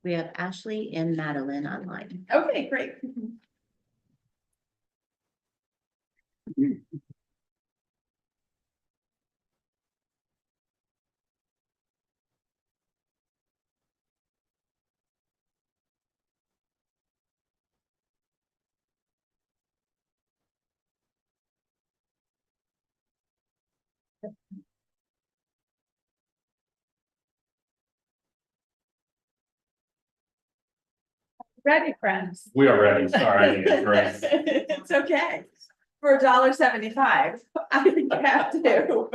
We have Ashley and Madeline online. Okay, great. Ready, friends? We are ready. Sorry, Grace. It's okay. For $1.75, I think you have to.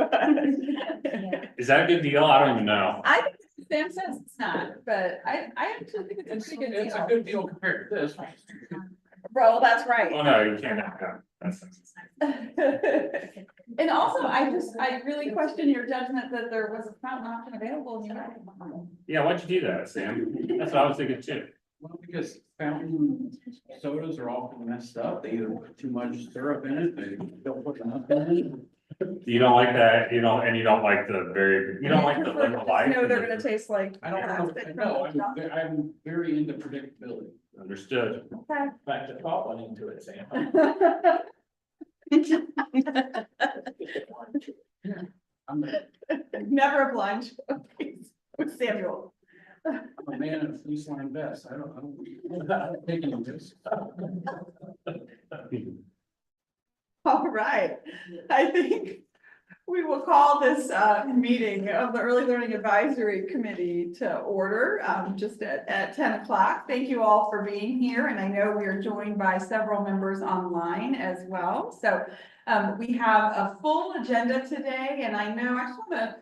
Is that a good deal? I don't even know. I think Sam says it's not, but I actually think it's a pretty good It's a deal. good deal compared to this. Bro, that's right. Oh, no, you can't have that. That's. And also, I really question your judgment that there was a fountain option available and you had it. Yeah, why'd you do that, Sam? That's what I was thinking too. Well, because fountain sodas are often messed up, they either put too much syrup in it, they don't put enough in You don't like that, you know, and you don't like you don't like the liquid life. No, they're gonna taste like. it. I don't know, I'm very into predictability. Understood. Okay. Back to thought into it, Sam. I'm Never a blind choice with Samuel. a man in a fleece line vest, I don't take any risks. All right, I think we will call this meeting of the Early Learning Advisory Committee to order just at 10 o'clock. Thank you all for being here, and I know we are joined by several members online as well. So we have a full agenda today, and I know I just want to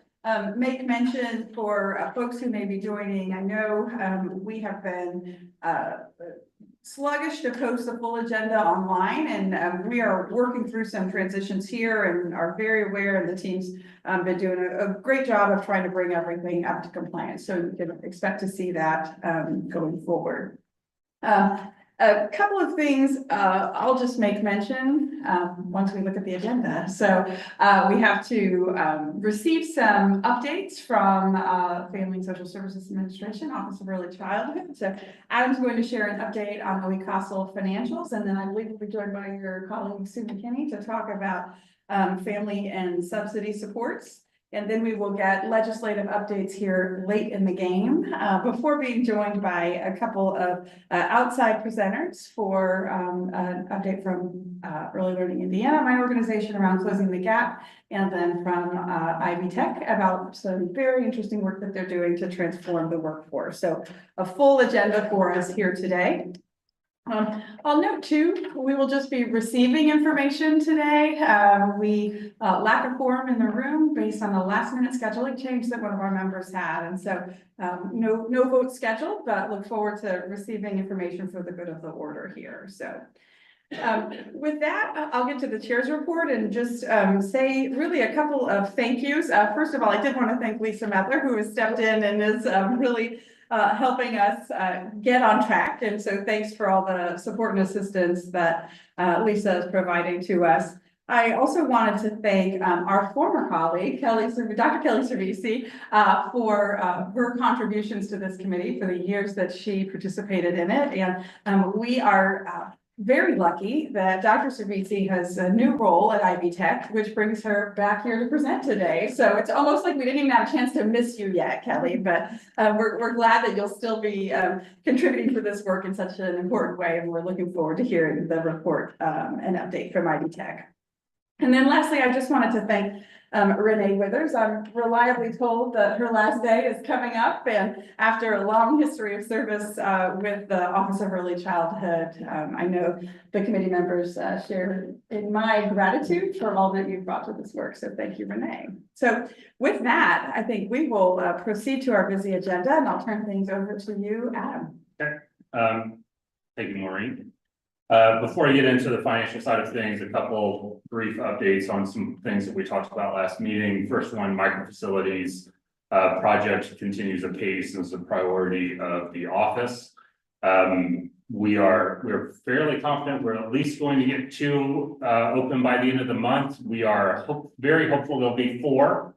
make mention for folks who may be joining. I know we have been sluggish to post the full agenda online, and we are working through some transitions here and are very aware, and the team's been doing a great job of trying to bring everything up to compliance. So you can expect to see that going forward. A couple of things I'll just make mention once we look at the agenda. So we have to receive some updates from Family and Social Services Administration, Office of Early Childhood. So Adam's going to share an update on the Lee Castle financials, and then I believe we'll be joined by your colleague Sue McKinney to talk about family and subsidy supports. And then we will get legislative updates here late in the game before being joined by a couple of outside presenters for an update from Early Learning Indiana, my organization, around closing the gap, and then from Ivy Tech about some very interesting work that they're doing to transform the workforce. So a full agenda for us here today. I'll note too, we will just be receiving information today. We lack a quorum in the room based on the last minute scheduling change that one of our members had. And so no vote scheduled, but look forward to receiving information for the good of the order here. So with that, I'll get to the chair's report and just say really a couple of thank yous. First of all, I did want to thank Lisa Medler, who has stepped in and is really helping us get on track. And so thanks for all the support and assistance that Lisa is providing to us. I also wanted to thank our former colleague, Dr. Kelly Cervisi, for her contributions to this committee for the years that she participated in it. And we are very lucky that Dr. Cervisi has a new role at Ivy Tech, which brings her back here to present today. So it's almost like we didn't even have a chance to miss you yet, Kelly, but we're glad that you'll still be contributing to this work in such an important way. And we're looking forward to hearing the report and update from Ivy Tech. And then lastly, I just wanted to thank Renee Withers. I'm reliably told that her last day is coming up, and after a long history of service with the Office of Early Childhood, I know the committee members share in my gratitude for all that you've brought to this work. So thank you, Renee. So with that, I think we will proceed to our busy agenda, and I'll turn things over to you, Adam. Okay. Thank you, Maureen. Before I get into the financial side of things, a couple brief updates on some things that we talked about last meeting. First one, micro facilities project continues apace and is a priority of the office. We're fairly confident we're at least going to get 2 open by the end of the month. We are very hopeful there'll be 4.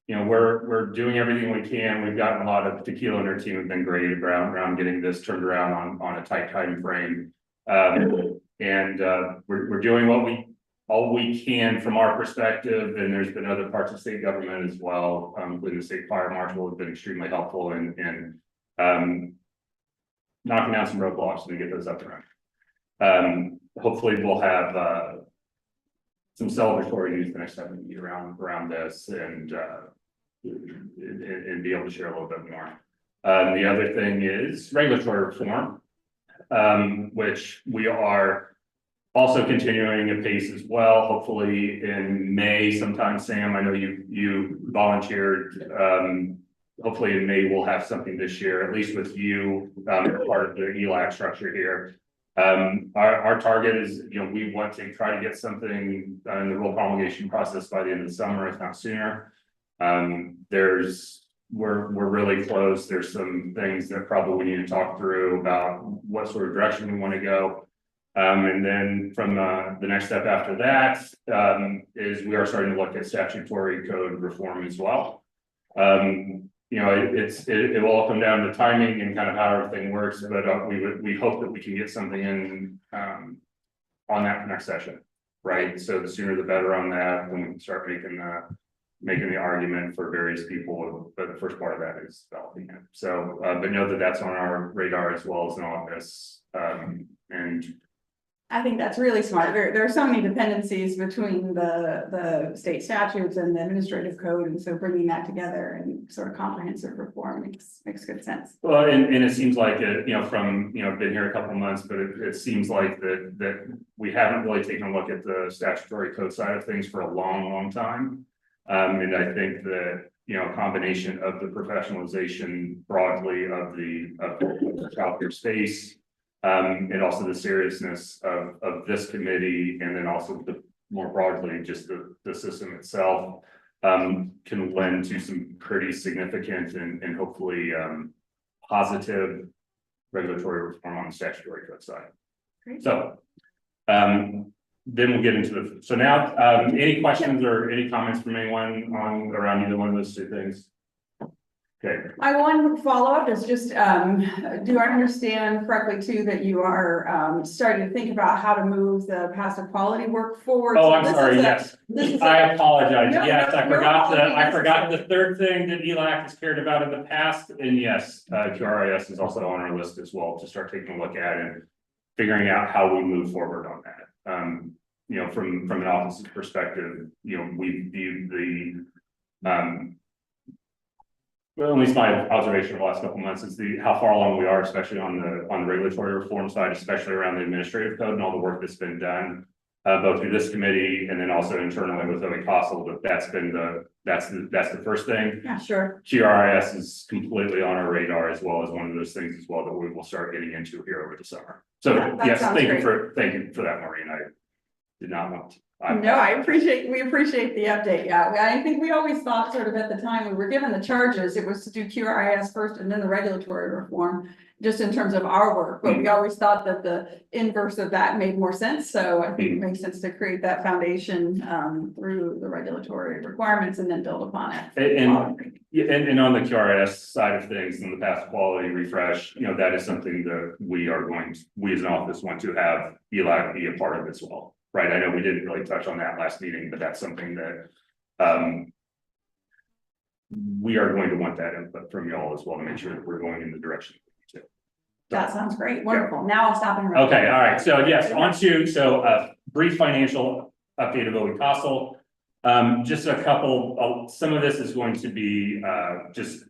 you know, we're doing everything we can. We've gotten a lot of tequila and our team have been great around getting this turned around on a tight time frame. We're doing all we can from our perspective, and there's been other parts of state government as well, including the state fire marshal has been extremely helpful in knocking down some roadblocks and get those up and running. Hopefully we'll have some celebratory news the next time we meet around this and be able to share a little bit more. The other thing is regulatory reform, which we are also continuing at pace as well. Hopefully in May sometime, Sam, I know you volunteered. Hopefully in May we'll have something this year, at least with you, part of the Elac structure here. Our target is, you know, we want to try to get something in the rule promulgation process by the end of the summer, if not sooner. We're really close. There's some things that probably we need to talk through about what sort of direction we want to go. And then from the next step after that is we are starting to look at statutory code reform as well. You know, it will all come down to timing and kind of how everything works, but we hope that we can get something in on that next session, right? So the sooner the better on that, when we can start making the argument for various people, but the first part of that is developing it. So, but know that that's on our radar as well as in all of this. And I think that's really smart. There are so many dependencies between the state statutes and the administrative code, and so bringing that together and sort of comprehensive reform makes good sense. well, and it seems like it, you know, from, you know, been here a couple of months, but it seems like that we haven't really taken a look at the statutory code side of things for a long time. And I think that, you know, a combination of the professionalization broadly of the childcare space, and also the seriousness of this committee, and then also more broadly, just the system itself, can lend to some pretty significant and hopefully positive regulatory reform on the statutory code side. Great. So then we'll get into so now, any questions or any comments from anyone around either one of those two things? Okay. My one follow-up is just, do I understand correctly too, that you are starting to think about how to move the passive quality work forward? Oh, So I'm this sorry, is yes. I Apologize. No, Yes, no, I no apology forgot the third thing that Elac has cared about in the past. And yes, QRIS is also on our list as well to start taking a look at and figuring out how we move forward on that. You know, from an office's perspective, you know, we viewed the well, at least my observation of the last couple of months is how far along we are, especially on the regulatory reform side, especially around the administrative code and all the work that's been done, both through this committee and then also internally with Elac. But that's the first thing. Yeah, sure. QRIS is completely on our radar as well as one of those things as well that we will start getting into here over the summer. So That yes, sounds thank great. you for that, Maureen. I did not want to. No, we appreciate the update. Yeah, I think we always thought sort of at the time we were given the charges, it was to do QRIS first and then the regulatory reform, just in terms of our work. But we always thought that the inverse of that made more sense. So I think it makes sense to create that foundation through the regulatory requirements and then build upon it. And on the QRIS side of things, in the path quality refresh, you know, that is something that we as an office want to have Elac be a part of as well. Right, I know we didn't really touch on that last meeting, but that's something that we are going to want that input from y'all as well to make sure that we're going in the direction we need to. That sounds great. Wonderful. Now I'll stop and. Okay, all right. So yes, brief financial update of Elac Castle. Just a couple. Some of this is going to be just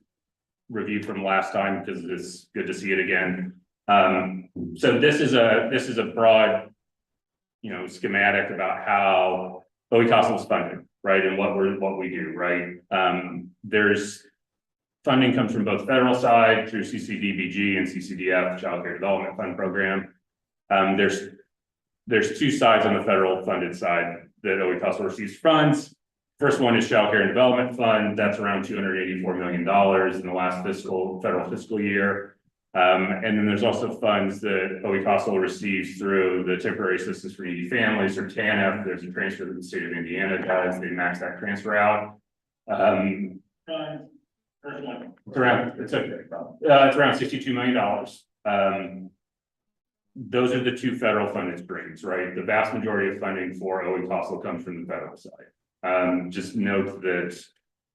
review from last time because it's good to see it again. So this is a broad, you know, schematic about how Elac Castle is funded, right, and what we do, right. There's funding comes from both federal side through CCDBG and CCDF, Child Care Development Fund Program. There's two sides on the federal funded side that Elac Castle receives funds. First one is Child Care and Development Fund. That's around $284 million in the last federal fiscal year. And then there's also funds that Elac Castle receives through the Temporary Assistance for Needy Families, or TANF. There's a transfer that the state of Indiana does. They max that transfer out. It's okay. It's around $62 million. Those are the two federal funded streams, right? The vast majority of funding for OE also comes from the federal side. Just note that,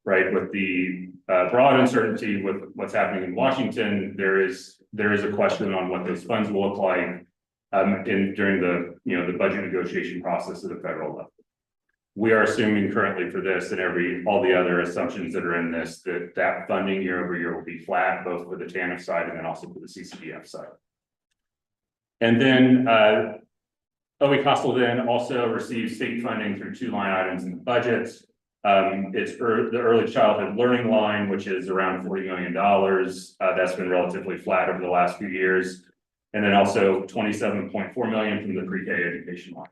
right, with the broad uncertainty with what's happening in Washington, there is a question on what those funds will look like during the the budget negotiation process at the federal level. We are assuming currently for this and all the other assumptions that are in this, that funding year over year will be flat, both for the TANF side and then also for the CCDF side. And then OE Coastal then also receives state funding through two line items in the budget. It's the early childhood learning line, which is around $40 million. That's been relatively flat over the last few years. And then also $27.4 million from the pre-K education line.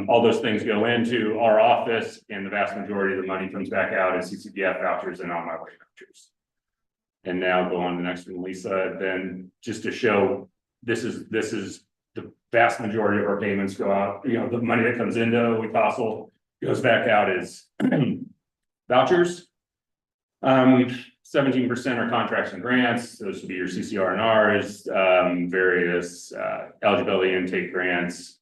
All those things go into our office, and the vast majority of the money comes back out as CCDF vouchers and on my way vouchers. And now go on to the next one, Lisa. Then just to show this is the vast majority of our payments go out. The money that comes into OE Coastal goes back out as vouchers. 17% are contracts and grants. Those would be your CCR and Rs, various eligibility intake grants.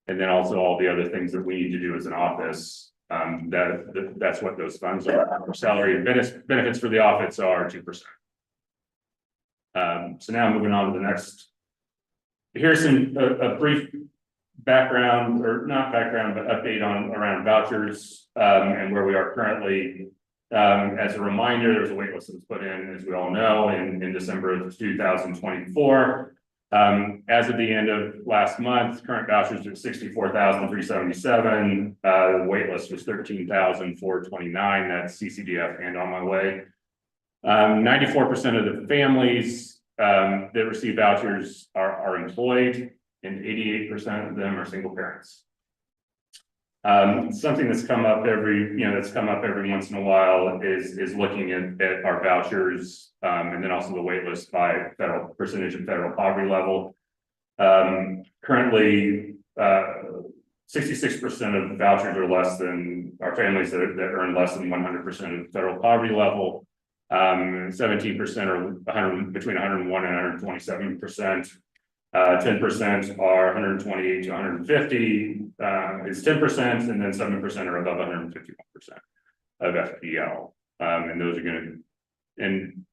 And then also all the other things that we need to do as an office. That's what those funds are. Our salary and benefits for the office are 2%. So now moving on to the next. Here's a brief background, or not background, but update around vouchers and where we are currently. As a reminder, there's a wait list that was put in, as we all know, in December of 2024. As of the end of last month, current vouchers are 64,377. The wait list was 13,429. That's CCDF and on my way. 94% of the families that receive vouchers are employed, and 88% of them are single parents. Something that's come up every once in a while is looking at our vouchers, and then also the wait list by federal percentage of federal poverty level. Currently, 66% of vouchers are less than our families that earn less than 100% of federal poverty level. 17% are between 101 and 127%. 10% are 128 to 150 is 10%, and then 7% are above 151% of FPL. And those are going to, and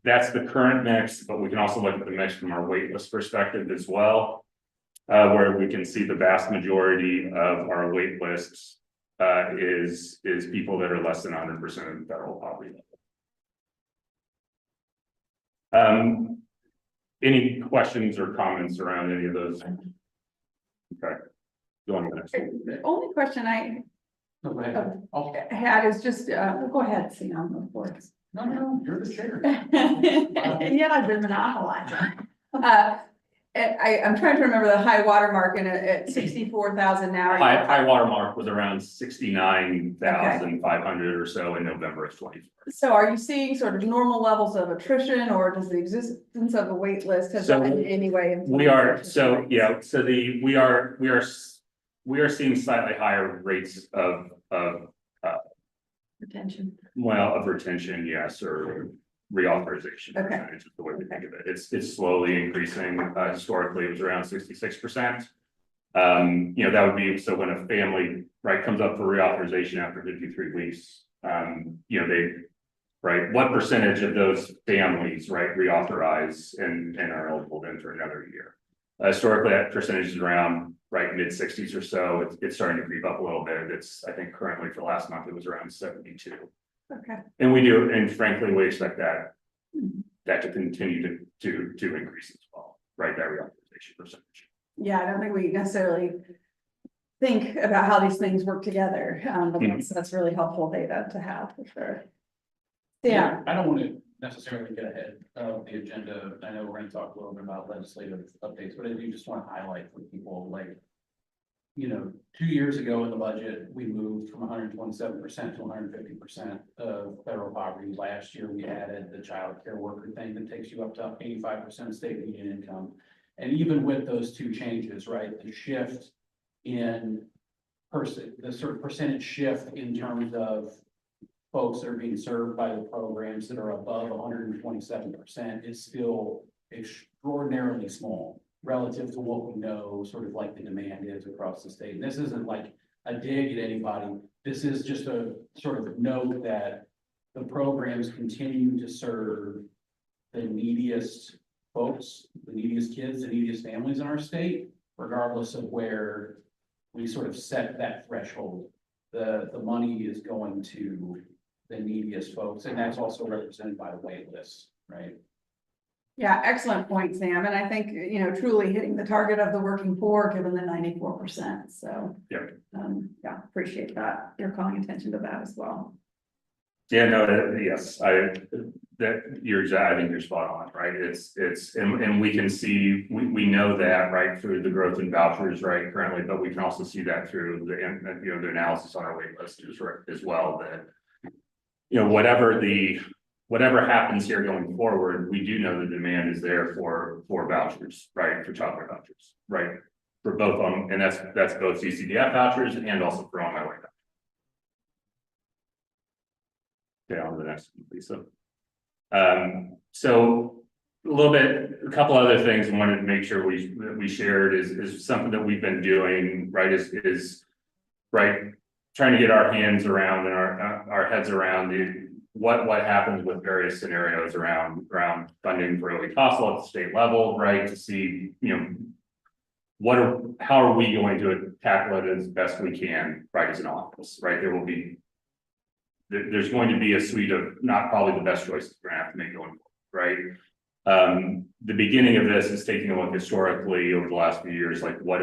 that's the current mix, but we can also look at the mix from our wait list perspective as well, where we can see the vast majority of our wait lists is people that are less than 100% of the federal poverty level. Any questions or comments around any of those? Okay. Go on to the next one. The only question I No, go ahead. had is just, go ahead, Sam, of course. No, you're the chair. And yet I've been monopolizing. I'm trying to remember the high water mark at 64,000 now. High water mark was around 69,500 or so in November of 24. So are you seeing sort of normal levels of attrition, or does the existence of a wait list has that in any way? We are seeing slightly higher rates of Retention. of retention, yes, or reauthorization. Okay. Percentage is the way we think of it. It's slowly increasing. Historically, it was around 66%. That would be, so when a family comes up for reauthorization after 53 weeks, what percentage of those families reauthorize and are eligible to enter another year? Historically, that percentage is around mid-60s or so. It's starting to creep up a little bit. I think currently for last month it was around 72. Okay. And we do, and frankly, we expect that to continue to increase as well, that reauthorization percentage. Yeah, I don't think we necessarily think about how these things work together, but that's really helpful data to have for sure. Yeah. I don't want to necessarily get ahead of the agenda. I know we're going to talk a little bit about legislative updates, but I do just want to highlight for people, 2 years ago in the budget, we moved from 127% to 150% of federal poverty. Last year, we added the child care worker thing that takes you up to 85% of state median income. And even with those two changes, the shift in the sort of percentage shift in terms of folks that are being served by the programs that are above 127% is still extraordinarily small relative to what we know, sort of like the demand is across the state. And this isn't like a dig at anybody. This is just a sort of note that the programs continue to serve the neediest folks, the neediest kids, the neediest families in our state, regardless of where we sort of set that threshold. The money is going to the neediest folks, and that's also represented by the wait list, right? Yeah, excellent point, Sam. And I think, truly hitting the target of the working poor, given the 94%. So. Yep. Yeah, appreciate that. You're calling attention to that as well. Yeah, no, yes, I think you're spot on, right? And we can see, we know that, right, through the growth in vouchers, right, currently, but we can also see that through the analysis on our wait list as well, that whatever happens here going forward, we do know the demand is there for vouchers, right, for childcare vouchers, right? For both of them, and that's both CCDF vouchers and also for On My Way vouchers. Okay, on to the next one, Lisa. So a couple other things I wanted to make sure we shared is something that we've been doing, right, is right, trying to get our hands around and our heads around what happens with various scenarios around funding for early CASEL at the state level, right, to see, how are we going to tackle it as best we can, right, as an office, right? There's going to be a suite of not probably the best choices we're gonna have to make going forward, right? The beginning of this is taking a look historically over the last few years, like what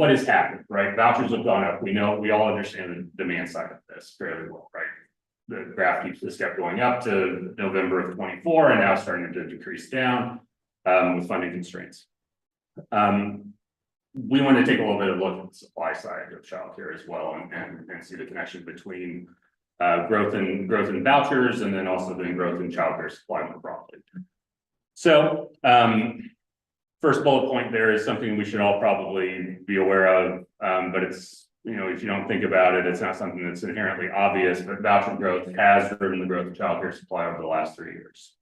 has happened, right? Vouchers have gone up. We all understand the demand side of this fairly well, right? The graph keeps the step going up to November of 24 and now starting to decrease down with funding constraints. We want to take a little bit of a look at the supply side of childcare as well and see the connection between growth in vouchers and then also the growth in childcare supply more broadly. So first bullet point there is something we should all probably be aware of, but it's, if you don't think about it, it's not something that's inherently obvious, but voucher growth has driven the growth of childcare supply over the last 3 years.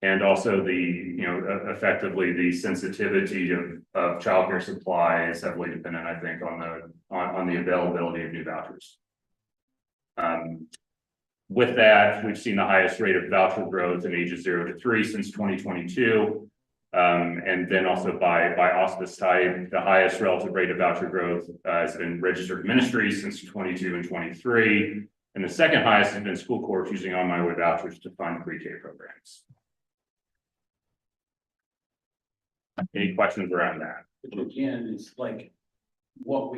And also effectively the sensitivity of childcare supply is heavily dependent, I think, on the availability of new vouchers. With that, we've seen the highest rate of voucher growth in ages 0 to 3 since 2022. And then also by auspice type, the highest relative rate of voucher growth has been registered ministries since 22 and 23. And the second highest has been school corps using On My Way vouchers to fund pre-K programs. Any questions around that? Again, it's like what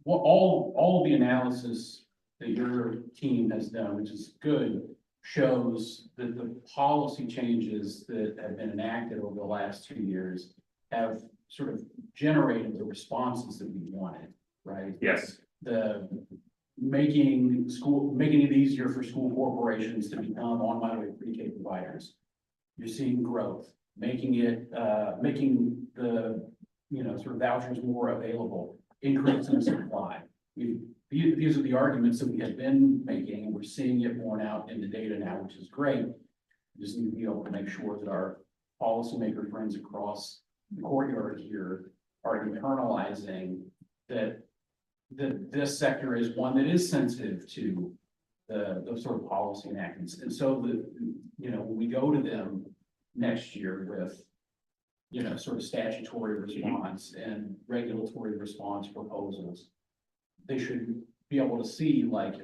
all the analysis that your team has done, which is good, shows that the policy changes that have been enacted over the last 2 years have sort of generated the responses that we wanted, right? Yes. The making it easier for school corporations to become On My Way pre-K providers. You're seeing growth, making the sort of vouchers more available, increasing supply. These are the arguments that we have been making, and we're seeing it borne out in the data now, which is great. We just need to be able to make sure that our policymaker friends across the courtyard here are internalizing that this sector is one that is sensitive to the sort of policy enactments. And so when we go to them next year with, sort of statutory response and regulatory response proposals, they should be able to see, like,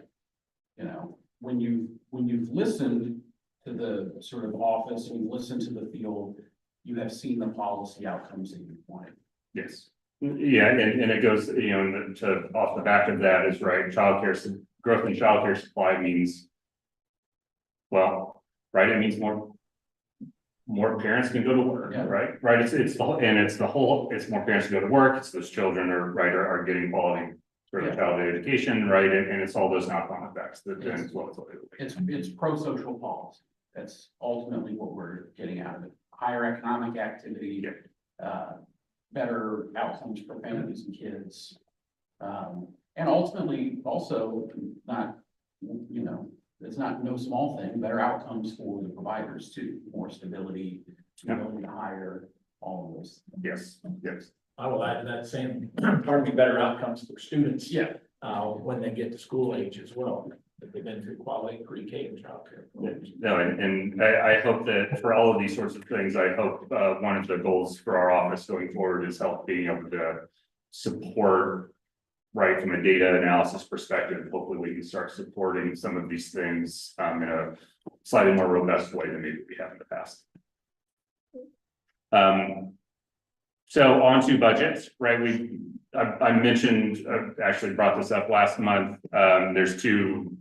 when you've listened to the sort of office and you've listened to the field, you have seen the policy outcomes that you wanted. Yes. Yeah, and it goes, to off the back of that is right. Growth in childcare supply means, well, right. It means more parents can go to work, Yeah. right. It's more parents to go to work. It's those children are getting quality sort of childhood education, right. And it's all those knock-on effects that then It's pro-social policy. That's ultimately what we're getting out of it. Higher economic activity, better outcomes for families and kids. And ultimately, also not, it's not no small thing, better outcomes for the providers too, more stability, ability to hire, all of those. Yes, yes. I will add to that same, pardon me, better outcomes for students. Yeah. When they get to school age as well, that they've been through quality pre-K and childcare. No, and I hope that for all of these sorts of things, I hope one of the goals for our office going forward is help being able to support. Right, from a data analysis perspective, hopefully we can start supporting some of these things in a slightly more robust way than maybe we have in the past. So on to budgets, right? I mentioned, actually brought this up last month. There's two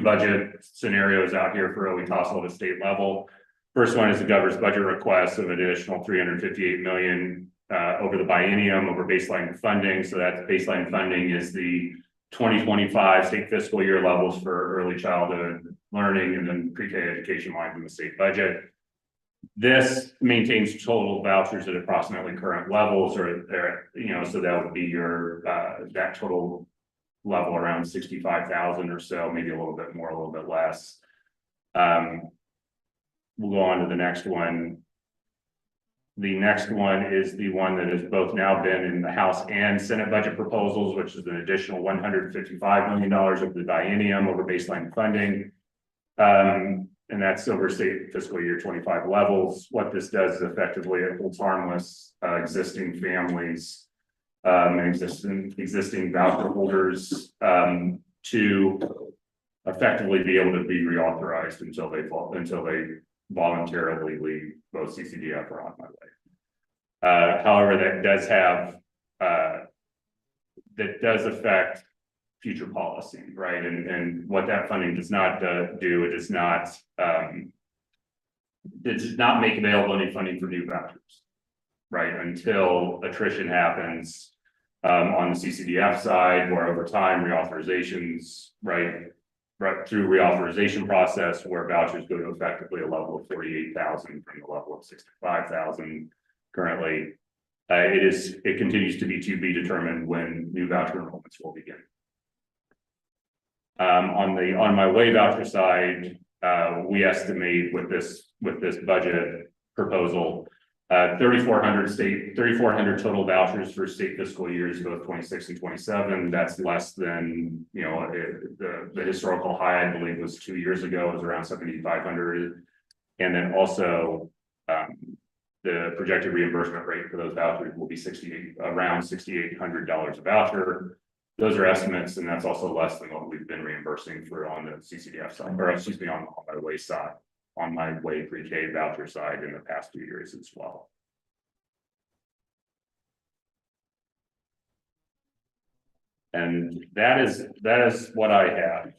budget scenarios out here for OETASL at a state level. First one is the governor's budget request of additional 358 million over the biennium over baseline funding. So that's baseline funding is the 2025 state fiscal year levels for early childhood learning and then pre-K education lines in the state budget. This maintains total vouchers at approximately current levels, or so that would be your that total level around 65,000 or so, maybe a little bit more, a little bit less. We'll go on to the next one. The next one is the one that has both now been in the House and Senate budget proposals, which is an additional $155 million over the biennium over baseline funding. And that's over state fiscal year 25 levels. What this does is effectively it holds harmless existing families, existing voucher holders to effectively be able to be reauthorized until they voluntarily leave both CCDF or on my way. However, that does affect future policy, right? And what that funding does not do, it does not make available any funding for new vouchers, right? Until attrition happens on the CCDF side, or over time reauthorizations, right through reauthorization process, where vouchers go to effectively a level of 48,000 from the level of 65,000 currently. It continues to be determined when new voucher enrollments will begin. On my way voucher side, we estimate with this budget proposal, 3,400 total vouchers for state fiscal years, both 26 and 27. That's less than, the historical high, I believe, was 2 years ago, was around 7,500. And then also, the projected reimbursement rate for those vouchers will be around $6,800 a voucher. Those are estimates, and that's also less than what we've been reimbursing for on the CCDF side, or excuse me, on my way side, on my way pre-K voucher side in the past 2 years as well. And that is what I have.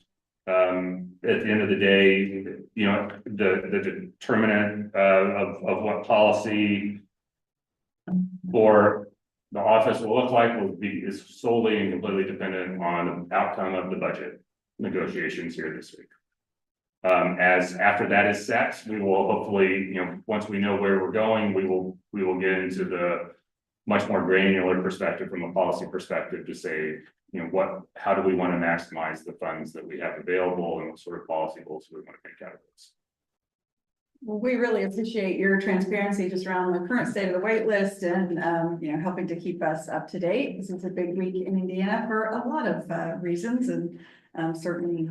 At the end of the day, the determinant of what policy for the office will look like is solely and completely dependent on the outcome of the budget negotiations here this week. As after that is set, we will hopefully, once we know where we're going, we will get into the much more granular perspective from a policy perspective to say, how do we want to maximize the funds that we have available, and what sort of policy goals do we want to make out of this? Well, we really appreciate your transparency just around the current state of the wait list and, helping to keep us up to date. This is a big week in Indiana for a lot of reasons, and certainly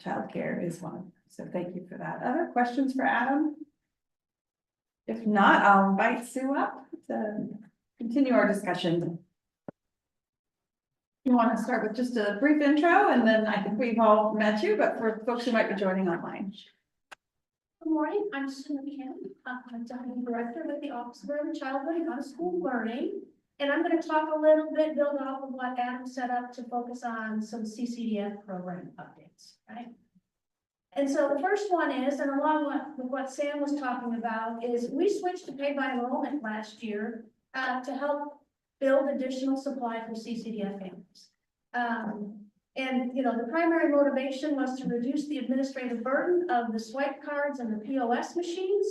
childcare is one. So thank you for that. Other questions for Adam? If not, I'll invite Sue up to continue our discussion. You want to start with just a brief intro, and then I think we've all met you, but for folks who might be joining online. Good morning, I'm Sue McCann. I'm Deputy Director with the Office of Early Childhood and Out of School Learning. And I'm going to talk a little bit, build off of what Adam set up to focus on some CCDF program updates, right? And so the first one is, and along with what Sam was talking about, is we switched to pay by enrollment last year to help build additional supply for CCDF families. And the primary motivation was to reduce the administrative burden of the swipe cards and the POS machines.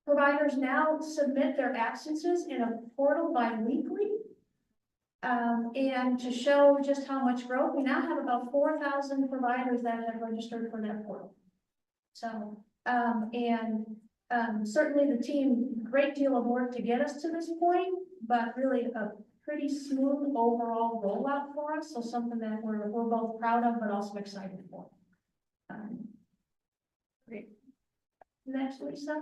Providers now submit their absences in a portal bi-weekly. And to show just how much growth, we now have about 4,000 providers that have registered for that portal. So, certainly the team, great deal of work to get us to this point, but really a pretty smooth overall rollout for us. So something that we're both proud of, but also excited for. Great. Next, Lisa.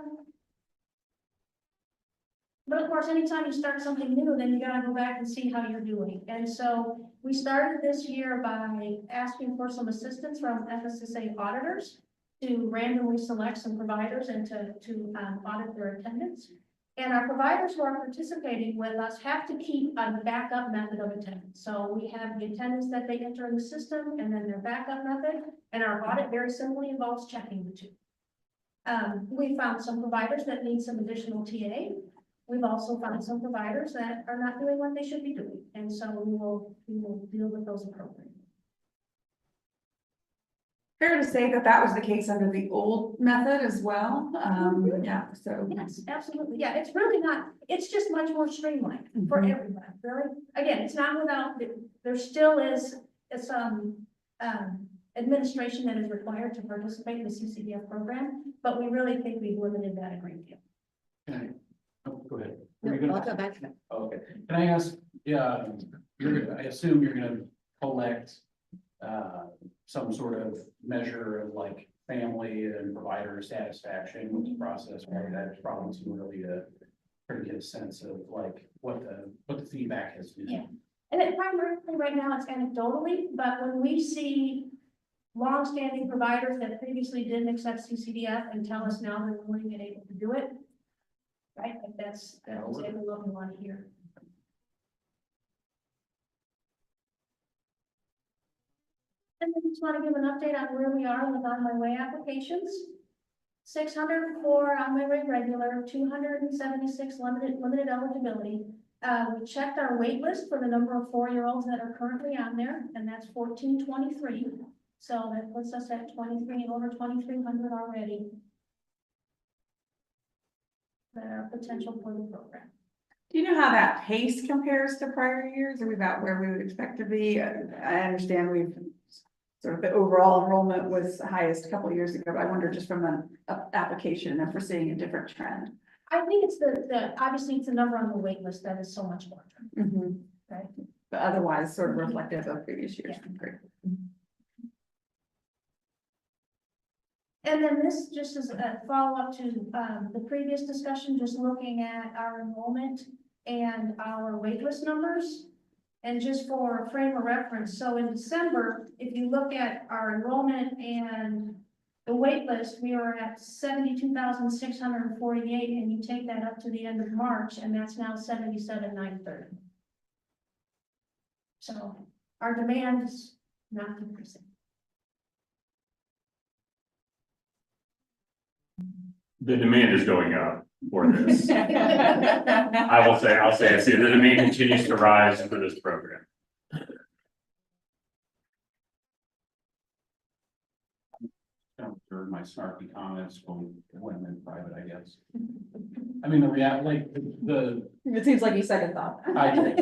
But of course, anytime you start something new, then you gotta go back and see how you're doing. And so we started this year by asking for some assistance from FSSA auditors to randomly select some providers and to audit their attendance. And our providers who are participating with us have to keep a backup method of attendance. So we have the attendance that they enter in the system and then their backup method. And our audit very simply involves checking the two. We found some providers that need some additional TA. We've also found some providers that are not doing what they should be doing. And so we will deal with those appropriately. Fair to say that that was the case under the old method as well. Yeah, so. Yes, absolutely. Yeah, it's really not, it's just much more streamlined for everybody, really. Again, it's not without, there still is some administration that is required to participate in the CCDF program, but we really think we've limited that a great deal. Okay. Oh, go ahead. No, Were you gonna- I'll go back to that. Okay, can I ask, yeah, I assume you're gonna collect some sort of measure of like family and provider satisfaction with the process, right? That's probably too early to get a sense of like what the feedback has been. Yeah. And it primarily right now it's anecdotally, but when we see longstanding providers that previously didn't accept CCDF and tell us now they're willing and able to do it, right? Like that's exactly what we want to hear. And I just want to give an update on where we are with on my way applications. 600 for on my way regular, 276 limited eligibility. We checked our wait list for the number of 4-year-olds that are currently on there, and that's 1423. So that puts us at 23 over 2,300 already that are potential for the program. Do you know how that pace compares to prior years? Are we about where we would expect to be? I understand we've sort of the overall enrollment was highest a couple of years ago, but I wonder just from an application if we're seeing a different trend. I think it's obviously it's the number on the wait list that is so much larger. Right. But otherwise sort of reflective of previous years. Yeah. Great. And then this just as a follow-up to the previous discussion, just looking at our enrollment and our waitlist numbers. And just for a frame of reference, so in December, if you look at our enrollment and the waitlist, we are at 72,648, and you take that up to the end of March, and that's now 77,930. So our demand is not increasing. The demand is going up for this. I'll say, I see the demand continues to rise for this program. After my snarky comments when in private, I guess. I mean, the It seems like you second thought. I did.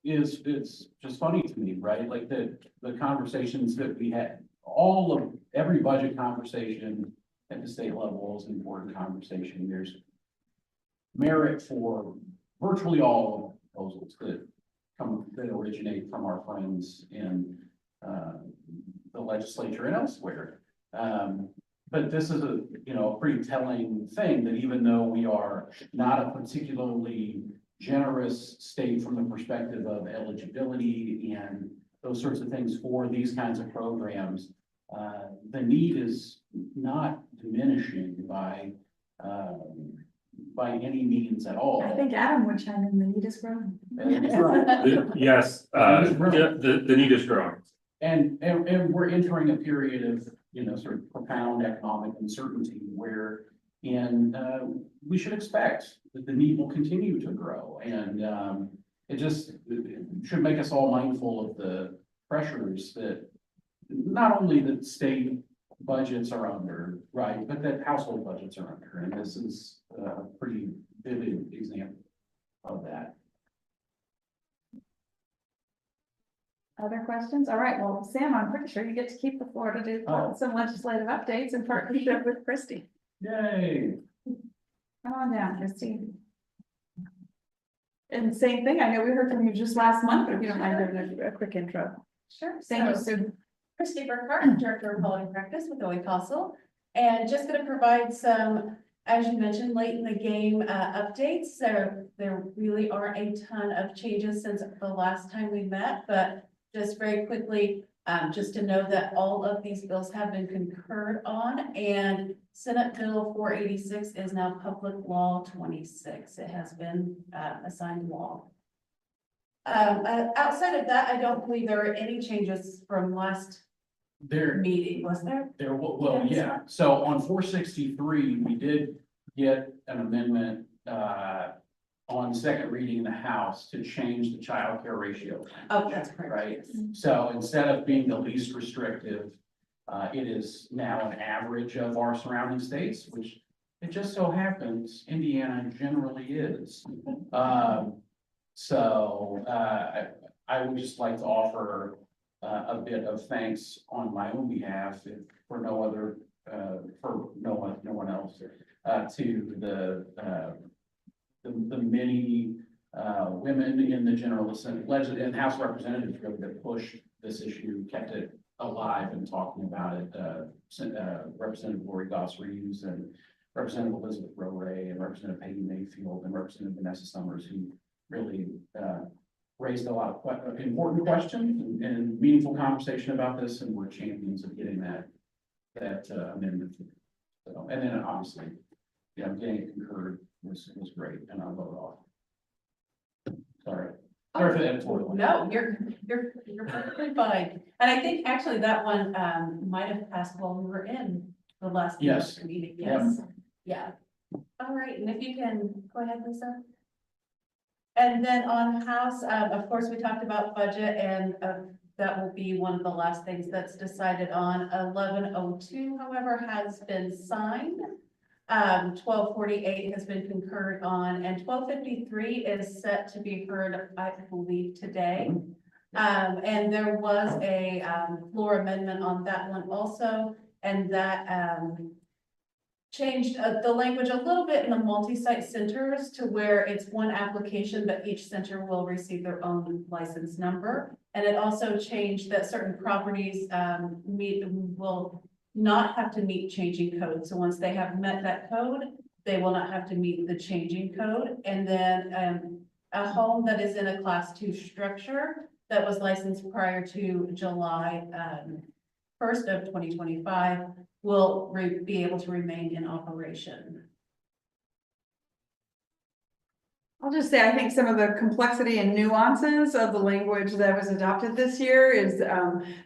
It's just funny to me, right? Like the conversations that we had, every budget conversation at the state level is an important conversation. There's merit for virtually all proposals that originate from our friends in the legislature and elsewhere. But this is a pretty telling thing that even though we are not a particularly generous state from the perspective of eligibility and those sorts of things for these kinds of programs, the need is not diminishing by any means at all. I think Adam would chime in, the need is growing. That's right. Yes, the need is growing. And we're entering a period of, sort of profound economic uncertainty where we should expect that the need will continue to grow. And it should make us all mindful of the pressures that not only the state budgets are under, right, but that household budgets are under, and this is a pretty vivid example of that. Other questions? All right, well, Sam, I'm pretty sure you get to keep the floor to do Oh. some legislative updates in partnership with Christie. Yay. Come on down, Christie. And same thing, I know we heard from you just last month, but if you don't mind doing a quick intro. Sure. Thank you, So, Sue. Christy Burkhart, Director of Public Practice with Elac Council, and just going to provide some, as you mentioned, late in the game updates. There really aren't a ton of changes since the last time we met, but just very quickly, just to know that all of these bills have been concurred on, and Senate Bill 486 is now Public Law 26. It has been assigned law. Outside of that, I don't believe there are any changes from last There, meeting, was there? well, yeah, so on 463, we did get an amendment, on second reading in the House to change the child care ratio. Oh, that's correct. Right, so instead of being the least restrictive, it is now an average of our surrounding states, which it just so happens Indiana generally is. I would just like to offer a bit of thanks on my own behalf for no other, for no one else, to the many women in the General Assembly and House Representatives really that pushed this issue, kept it alive and talking about it. Representative Lori Goss Reeves and Representative Elizabeth Rowe and Representative Peggy Mayfield and Representative Vanessa Summers, who really raised a lot of important questions and meaningful conversation about this, and were champions of getting that amendment. So, and then obviously, getting it concurred was great, and I'll vote off. Sorry for the editorial. No, you're perfectly fine. And I think actually that one, might have passed while we were in the last. Yes. Meeting, yes, yeah. All right, and if you can, go ahead, Lisa. And then on House, of course, we talked about budget, and, that will be one of the last things that's decided on. 1102, however, has been signed. 1248 has been concurred on, and 1253 is set to be heard, I believe, today. And there was a floor amendment on that one also, and that changed the language a little bit in the multi-site centers to where it's one application, but each center will receive their own license number. And it also changed that certain properties will not have to meet changing code. So once they have met that code, they will not have to meet the changing code. And then a home that is in a class 2 structure that was licensed prior to July 1st of 2025 will be able to remain in operation. I'll just say, I think some of the complexity and nuances of the language that was adopted this year is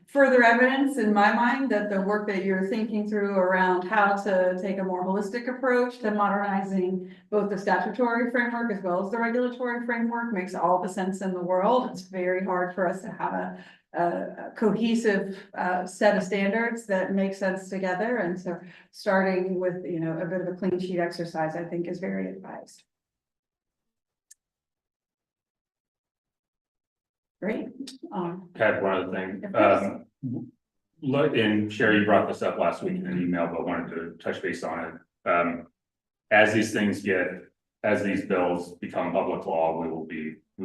further evidence in my mind that the work that you're thinking through around how to take a more holistic approach to modernizing both the statutory framework as well as the regulatory framework makes all the sense in the world. It's very hard for us to have a cohesive set of standards that make sense together. And so starting with, a bit of a clean sheet exercise, I think is very advised. Great. Had one other thing. Yeah, Look, and Sherry, you brought this up last week in an email, but wanted to touch base on it. As these bills become public law, we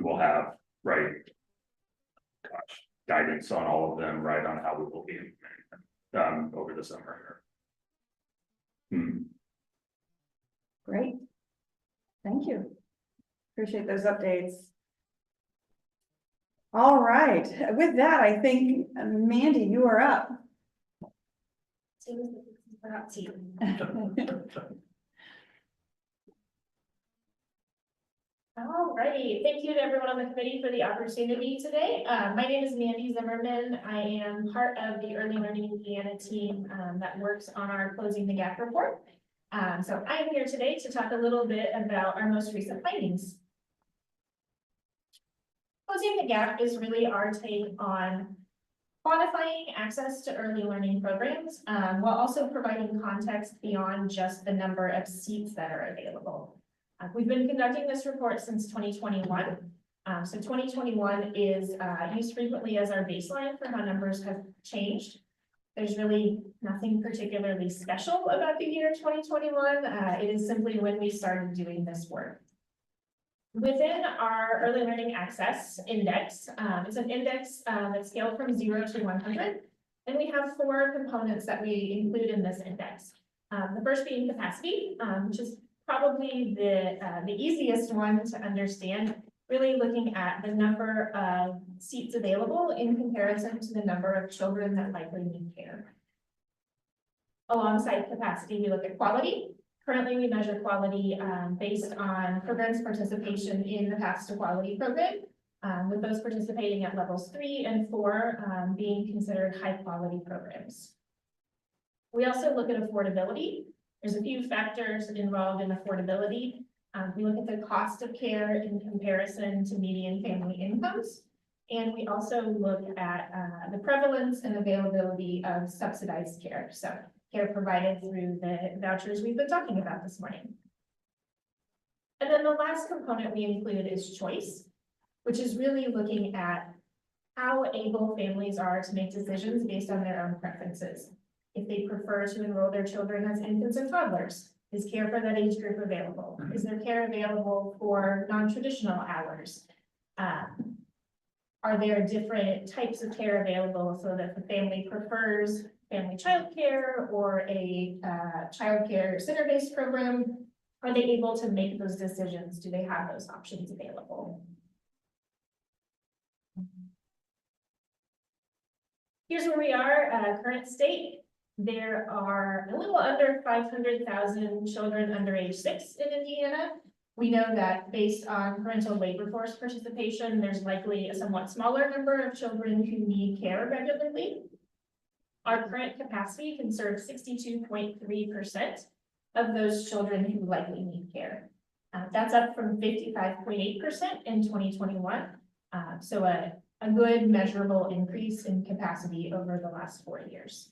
will have, right, guidance on all of them, right, on how we will be implementing them over the summer. Great. Thank you. Appreciate those updates. All right, with that, I think, Mandy, you are up. All righty, thank you to everyone on the committee for the opportunity today. My name is Mandy Zimmerman. I am part of the Early Learning Indiana team that works on our Closing the Gap report. So I am here today to talk a little bit about our most recent findings. Closing the Gap is really our take on quantifying access to early learning programs, while also providing context beyond just the number of seats that are available. We've been conducting this report since 2021. So 2021 is used frequently as our baseline for how numbers have changed. There's really nothing particularly special about the year 2021. It is simply when we started doing this work. Within our early learning access index, it's an index that's scaled from 0 to 100. And we have 4 components that we include in this index. The first being capacity, which is probably the easiest one to understand, really looking at the number of seats available in comparison to the number of children that likely need care. Alongside capacity, we look at quality. Currently, we measure quality based on programs' participation in the Paths to Quality program, with those participating at levels 3 and 4 being considered high-quality programs. We also look at affordability. There's a few factors involved in affordability. We look at the cost of care in comparison to median family incomes. And we also look at the prevalence and availability of subsidized care. So care provided through the vouchers we've been talking about this morning. And then the last component we include is choice, which is really looking at how able families are to make decisions based on their own preferences. If they prefer to enroll their children as infants and toddlers, is care for that age group available? Is there care available for non-traditional hours? Are there different types of care available so that the family prefers family childcare or a childcare center-based program? Are they able to make those decisions? Do they have those options available? Here's where we are, current state. There are a little under 500,000 children under age 6 in Indiana. We know that based on parental labor force participation, there's likely a somewhat smaller number of children who need care regularly. Our current capacity can serve 62.3% of those children who likely need care. That's up from 55.8% in 2021. So a good measurable increase in capacity over the last 4 years.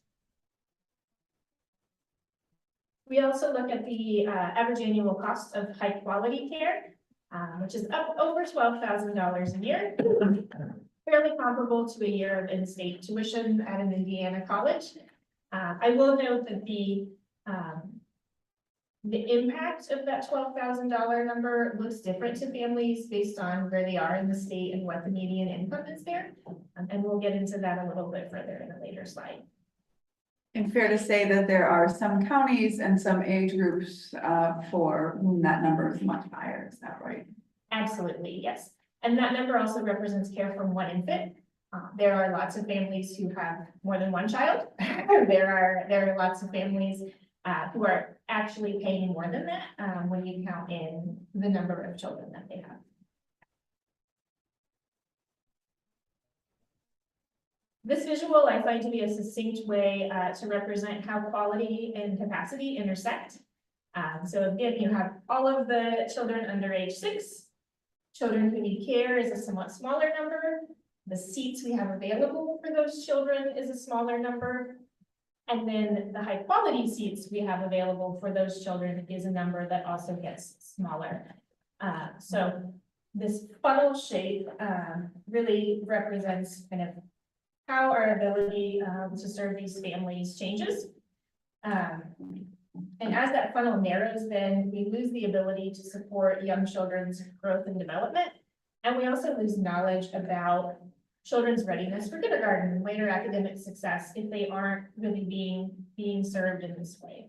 We also look at the average annual cost of high quality care, which is up over $12,000 a year, fairly comparable to a year of in-state tuition at an Indiana college. I will note that the impact of that $12,000 number looks different to families based on where they are in the state and what the median income is there. And we'll get into that a little bit further in a later slide. And fair to say that there are some counties and some age groups for whom that number is much higher, is that right? Absolutely, yes. And that number also represents care from one infant. There are lots of families who have more than one child. There are lots of families who are actually paying more than that when you count in the number of children that they have. This visual I find to be a succinct way to represent how quality and capacity intersect. So again, you have all of the children under age 6. Children who need care is a somewhat smaller number. The seats we have available for those children is a smaller number. And then the high quality seats we have available for those children is a number that also gets smaller. So this funnel shape really represents kind of how our ability to serve these families changes. And as that funnel narrows, then we lose the ability to support young children's growth and development. And we also lose knowledge about children's readiness for kindergarten and later academic success if they aren't really being served in this way.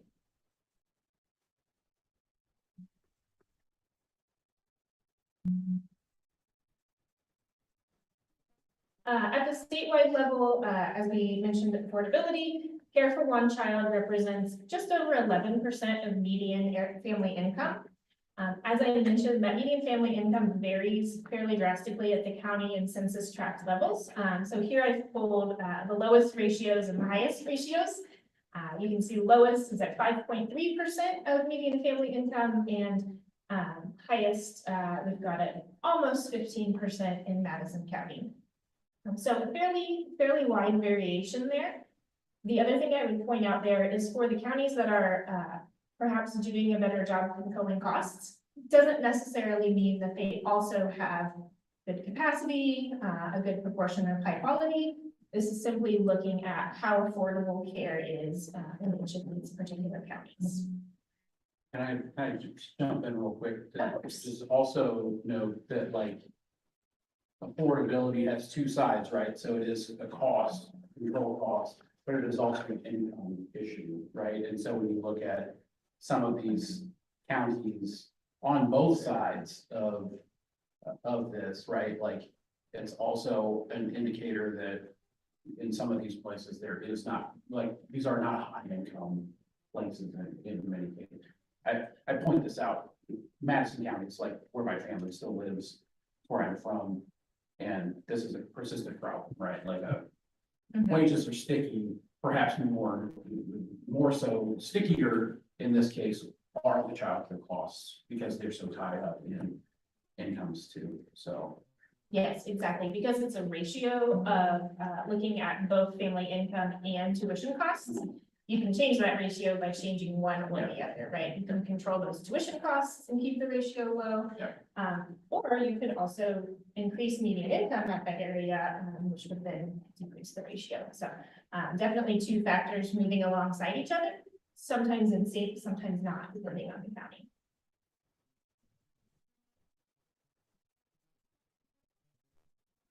At the statewide level, as we mentioned, affordability, care for one child represents just over 11% of median family income. As I mentioned, that median family income varies fairly drastically at the county and census tract levels. So here I've pulled the lowest ratios and the highest ratios. You can see lowest is at 5.3% of median family income, and highest we've got at almost 15% in Madison County. So fairly wide variation there. The other thing I would point out there is for the counties that are perhaps doing a better job controlling costs, doesn't necessarily mean that they also have good capacity, a good proportion of high quality. This is simply looking at how affordable care is in each of these particular counties. Can I just jump in real quick? Of course. Just also note that like affordability has two sides, right? So it is a cost, control cost, but it is also an income issue, right? And so when you look at some of these counties on both sides of this, right? Like it's also an indicator that in some of these places, there is not, like, these are not high income places in many cases. I point this out, Madison County is like where my family still lives, where I'm from. And this is a persistent problem, right? Like wages are sticky, perhaps more so stickier in this case are the childcare costs because they're so tied up in incomes too, so. Yes, exactly, because it's a ratio of looking at both family income and tuition costs. You can change that ratio by changing one or the other, right? You can control those tuition costs and keep the ratio low. Yeah. Or you could also increase median income at that area, which would then decrease the ratio. So definitely two factors moving alongside each other, sometimes in sync, sometimes not, depending on the county.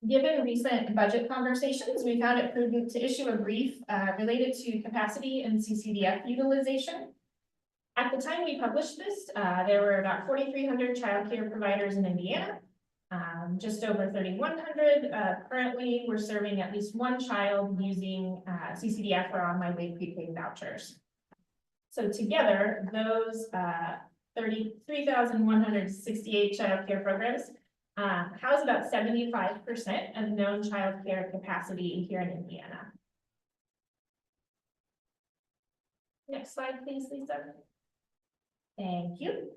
Given recent budget conversations, we found it prudent to issue a brief related to capacity and CCDF utilization. At the time we published this, there were about 4,300 childcare providers in Indiana, just over 3,100. Currently, we're serving at least one child using CCDF or on my way prepaid vouchers. So together, those 33,168 childcare programs house about 75% of known child care capacity here in Indiana. Next slide, please, Lisa. Thank you.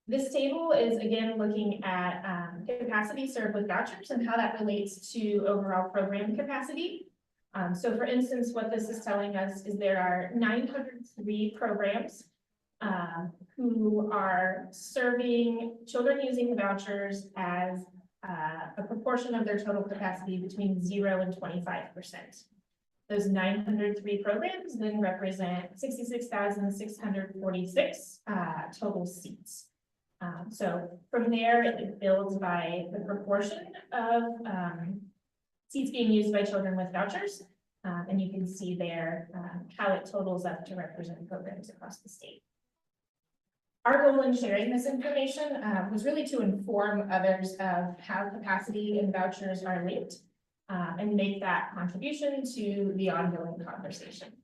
This table is again looking at capacity served with vouchers and how that relates to overall program capacity. So for instance, what this is telling us is there are 903 programs who are serving children using the vouchers as a proportion of their total capacity between 0 and 25%. Those 903 programs then represent 66,646 total seats. So from there, it builds by the proportion of seats being used by children with vouchers. And you can see there how it totals up to represent programs across the state. Our goal in sharing this information was really to inform others of how capacity and vouchers are linked and make that contribution to the ongoing conversation.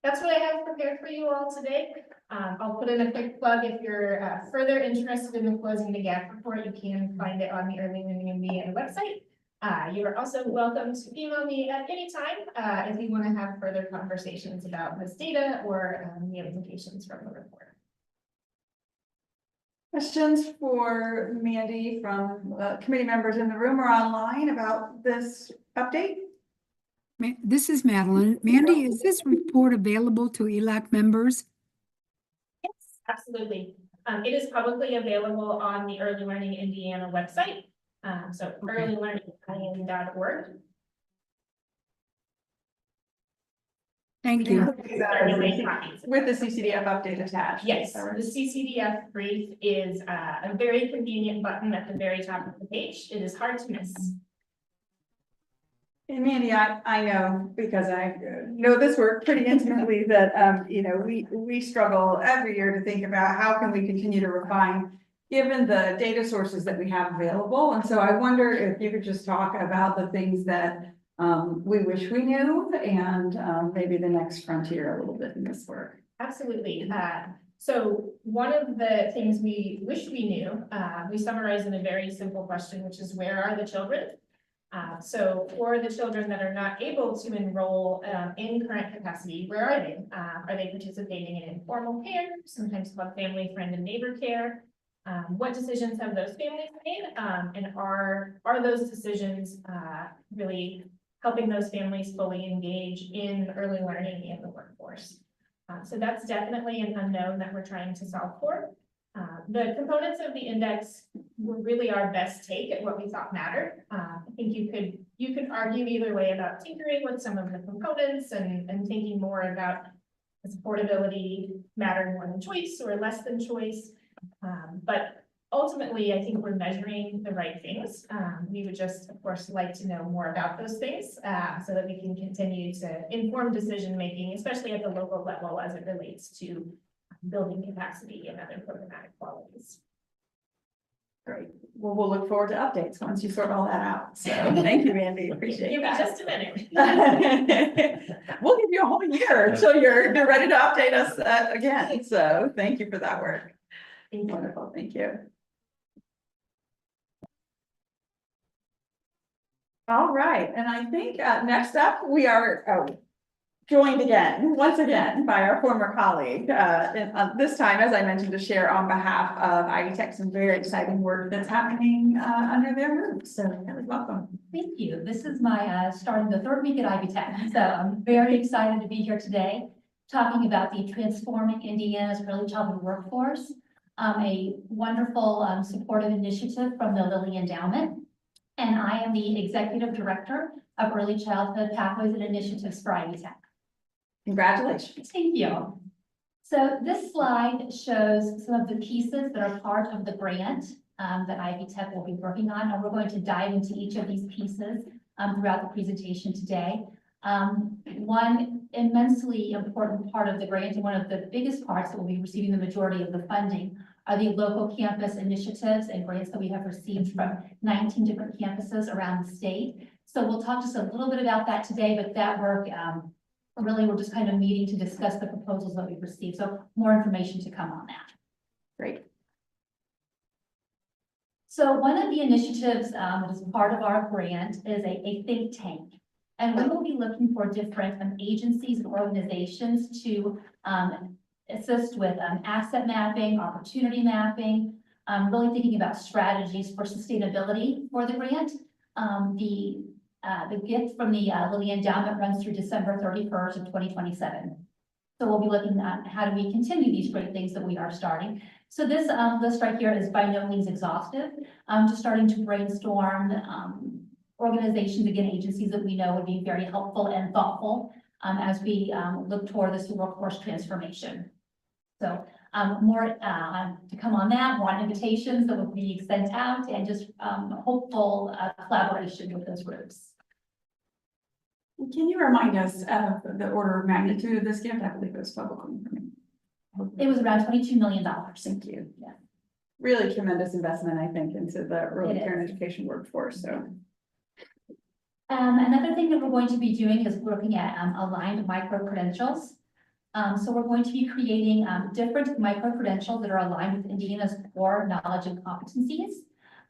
That's what I have prepared for you all today. I'll put in a quick plug. If you're further interested in the Closing the Gap report, you can find it on the Early Learning Indiana website. You are also welcome to email me at any time if you want to have further conversations about this data or the implications from the report. Questions for Mandy from committee members in the room or online about this update? This is Madeline. Mandy, is this report available to ELAC members? Yes, absolutely. It is publicly available on the Early Learning Indiana website. So earlylearningindiana.org. Thank you. With the CCDF update attached. Yes, the CCDF brief is a very convenient button at the very top of the page. It is hard to miss. And Mandy, I know, because I know this work pretty intimately, that, you know, we struggle every year to think about how can we continue to refine given the data sources that we have available. And so I wonder if you could just talk about the things that we wish we knew and maybe the next frontier a little bit in this work. Absolutely. So one of the things we wish we knew, we summarize in a very simple question, which is where are the children? So for the children that are not able to enroll in current capacity, where are they? Are they participating in informal care, sometimes called family, friend, and neighbor care? What decisions have those families made? And are those decisions, really helping those families fully engage in early learning and the workforce? So that's definitely an unknown that we're trying to solve for. The components of the index were really our best take at what we thought mattered. I think you could argue either way about tinkering with some of the components and thinking more about does affordability matter more than choice or less than choice. But ultimately, I think we're measuring the right things. We would just, of course, like to know more about those things so that we can continue to inform decision-making, especially at the local level as it relates to building capacity and other programmatic qualities. Great. Well, we'll look forward to updates once you sort all that out. So thank you, Andy. Appreciate Give me that. just a minute. We'll give you a whole year until you're ready to update us again. So thank you for that work. Wonderful. Thank you. All right. And I think next up we are joined once again, by our former colleague, and this time, as I mentioned, to share on behalf of Ivy Tech some very exciting work that's happening under their roof. So Kelly, welcome. Thank you. This is my starting the third week at Ivy Tech. So I'm very excited to be here today, talking about the Transforming Indiana's Early Childhood Workforce, a wonderful supportive initiative from the Lilly Endowment. And I am the Executive Director of Early Childhood Pathways and Initiatives for Ivy Tech. Congratulations. Thank you. So this slide shows some of the pieces that are part of the grant that Ivy Tech will be working on, and we're going to dive into each of these pieces throughout the presentation today. One immensely important part of the grant, and one of the biggest parts that will be receiving the majority of the funding, are the local campus initiatives and grants that we have received from 19 different campuses around the state. So we'll talk just a little bit about that today, but that work really, we're just kind of meeting to discuss the proposals that we've received. So more information to come on that. Great. So one of the initiatives that is part of our grant is a think tank. And we will be looking for different agencies and organizations to assist with asset mapping, opportunity mapping, really thinking about strategies for sustainability for the grant. The gift from the Lilly Endowment runs through December 31st of 2027. So we'll be looking at how do we continue these great things that we are starting. So this list right here is by no means exhaustive. Just starting to brainstorm organizations, again, agencies that we know would be very helpful and thoughtful as we look toward this workforce transformation. So more to come on that, more invitations that will be sent out, and just hopeful collaboration with those groups. Can you remind us of the order of magnitude of this gift? I believe it was publicly. It was around $22 million. Thank you. Yeah. Really tremendous investment, I think, into the early It care and is. education workforce. So Another thing that we're going to be doing is looking at aligned micro-credentials. So we're going to be creating different micro-credentials that are aligned with Indiana's core knowledge and competencies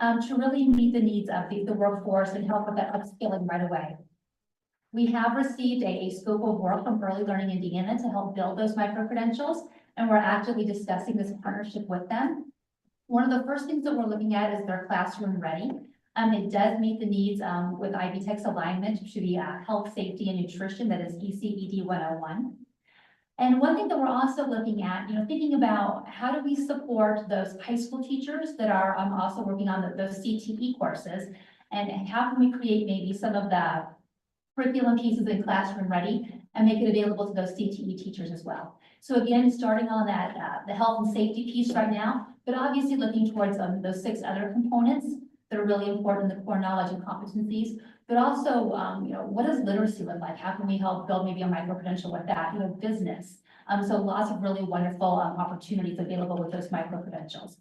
to really meet the needs of the workforce and help with that upskilling right away. We have received a scope of work from Early Learning Indiana to help build those micro-credentials, and we're actively discussing this partnership with them. One of the first things that we're looking at is their classroom ready. It does meet the needs with Ivy Tech's alignment to the health, safety, and nutrition, that is ECED 101. And one thing that we're also looking at, thinking about how do we support those high school teachers that are also working on those CTE courses, and how can we create maybe some of the curriculum pieces in classroom ready and make it available to those CTE teachers as well. So again, starting on that, the health and safety piece right now, but obviously looking towards those 6 other components that are really important in the core knowledge and competencies, but also, what does literacy look like? How can we help build maybe a micro-credential with that, business? So lots of really wonderful opportunities available with those micro-credentials.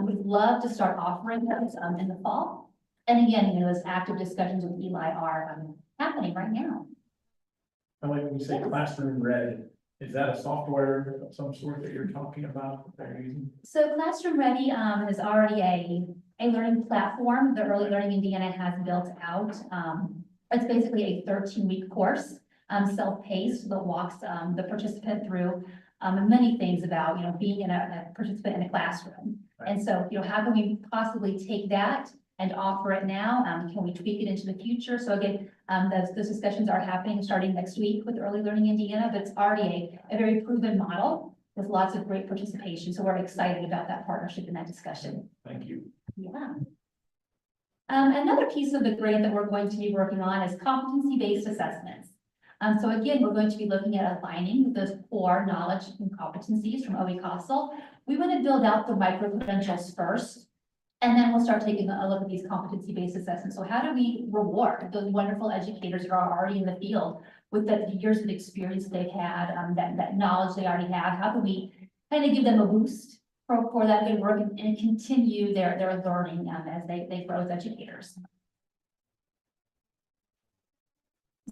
We'd love to start offering those in the fall. And again, those active discussions with Eli are happening right now. And like when you say classroom ready, is that a software of some sort that you're talking about that they're using? So Classroom Ready is already a learning platform that Early Learning Indiana has built out. It's basically a 13-week course, self-paced, that walks the participant through many things about being a participant in a classroom. And so, how can we possibly take that and offer it now? Can we tweak it into the future? So again, those discussions are happening starting next week with Early Learning Indiana, but it's already a very proven model with lots of great participation. So we're excited about that partnership and that discussion. Thank you. Yeah. Another piece of the grant that we're going to be working on is competency-based assessments. So again, we're going to be looking at aligning those core knowledge and competencies from OE COSL. We want to build out the micro-credentials first, and then we'll start taking a look at these competency-based assessments. So how do we reward those wonderful educators that are already in the field with the years of experience they've had, that knowledge they already have? How can we kind of give them a boost for that good work and continue their learning as they grow as educators?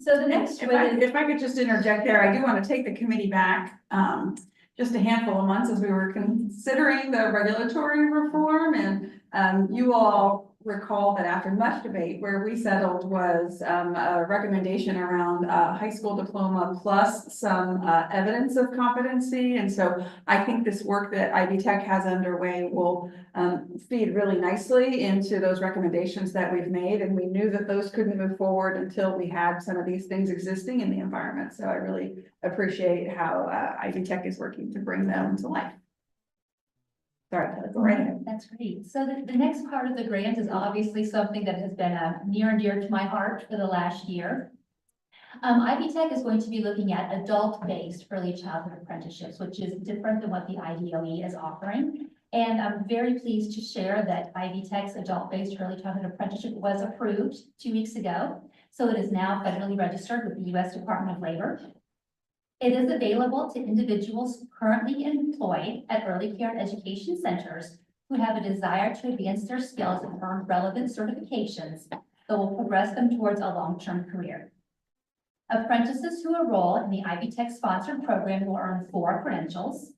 So the next way. If I could just interject there, I do want to take the committee back, just a handful of months as we were considering the regulatory reform, and you all recall that after much debate, where we settled was a recommendation around high school diploma plus some evidence of competency. And so I think this work that Ivy Tech has underway will feed really nicely into those recommendations that we've made. And we knew that those couldn't move forward until we had some of these things existing in the environment. So I really appreciate how Ivy Tech is working to bring them to life. Sorry, go right ahead. That's great. So the next part of the grant is obviously something that has been near and dear to my heart for the last year. Ivy Tech is going to be looking at adult-based early childhood apprenticeships, which is different than what the IDOE is offering. And I'm very pleased to share that Ivy Tech's adult-based early childhood apprenticeship was approved 2 weeks ago. So it is now federally registered with the U.S. Department of Labor. It is available to individuals currently employed at early care and education centers who have a desire to advance their skills and earn relevant certifications that will progress them towards a long-term career. Apprentices who enroll in the Ivy Tech sponsored program will earn 4 credentials: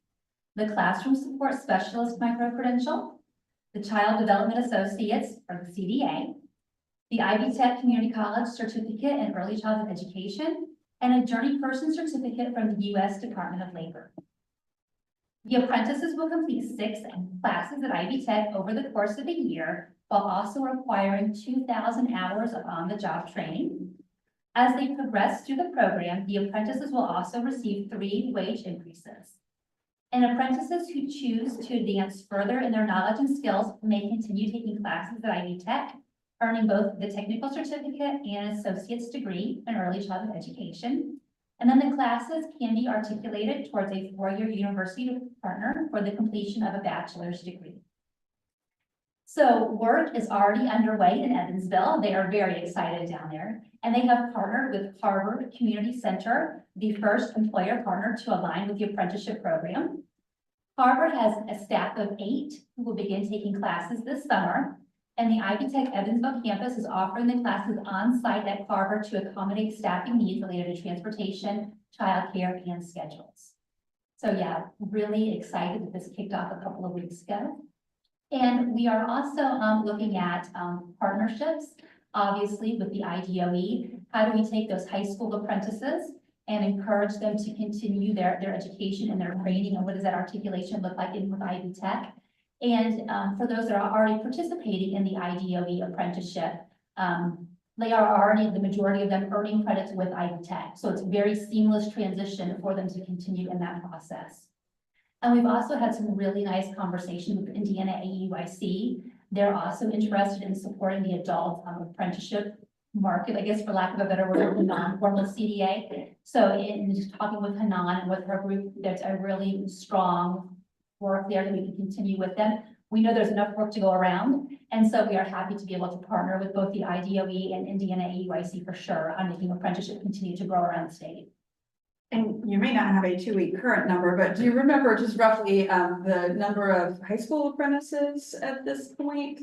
the Classroom Support Specialist micro-credential, the Child Development Associates, or the CDA, the Ivy Tech Community College Certificate in Early Childhood Education, and a Journey Person Certificate from the U.S. Department of Labor. The apprentices will complete 6 classes at Ivy Tech over the course of a year, while also requiring 2,000 hours of on-the-job training. As they progress through the program, the apprentices will also receive 3 wage increases. And apprentices who choose to advance further in their knowledge and skills may continue taking classes at Ivy Tech, earning both the technical certificate and associate's degree in early childhood education. And then the classes can be articulated towards a 4-year university partner for the completion of a bachelor's degree. So work is already underway in Evansville. They are very excited down there. And they have partnered with Harvard Community Center, the first employer partner to align with the apprenticeship program. Harvard has a staff of 8 who will begin taking classes this summer. And the Ivy Tech Evansville campus is offering the classes on site at Harvard to accommodate staffing needs related to transportation, childcare, and schedules. So yeah, really excited that this kicked off a couple of weeks ago. And we are also looking at partnerships, obviously with the IDOE. How do we take those high school apprentices and encourage them to continue their education and their training, and what does that articulation look like in with Ivy Tech? And for those that are already participating in the IDOE apprenticeship, they are already, the majority of them, earning credits with Ivy Tech. So it's a very seamless transition for them to continue in that process. And we've also had some really nice conversations with Indiana AEYC. They're also interested in supporting the adult apprenticeship market, I guess, for lack of a better word, the non-formal CDA. So in just talking with Hanan and with her group, there's a really strong work there that we can continue with them. We know there's enough work to go around, and so we are happy to be able to partner with both the IDOE and Indiana AEYC for sure on making apprenticeship continue to grow around the state. And you may not have a 2-week current number, but do you remember just roughly the number of high school apprentices at this point?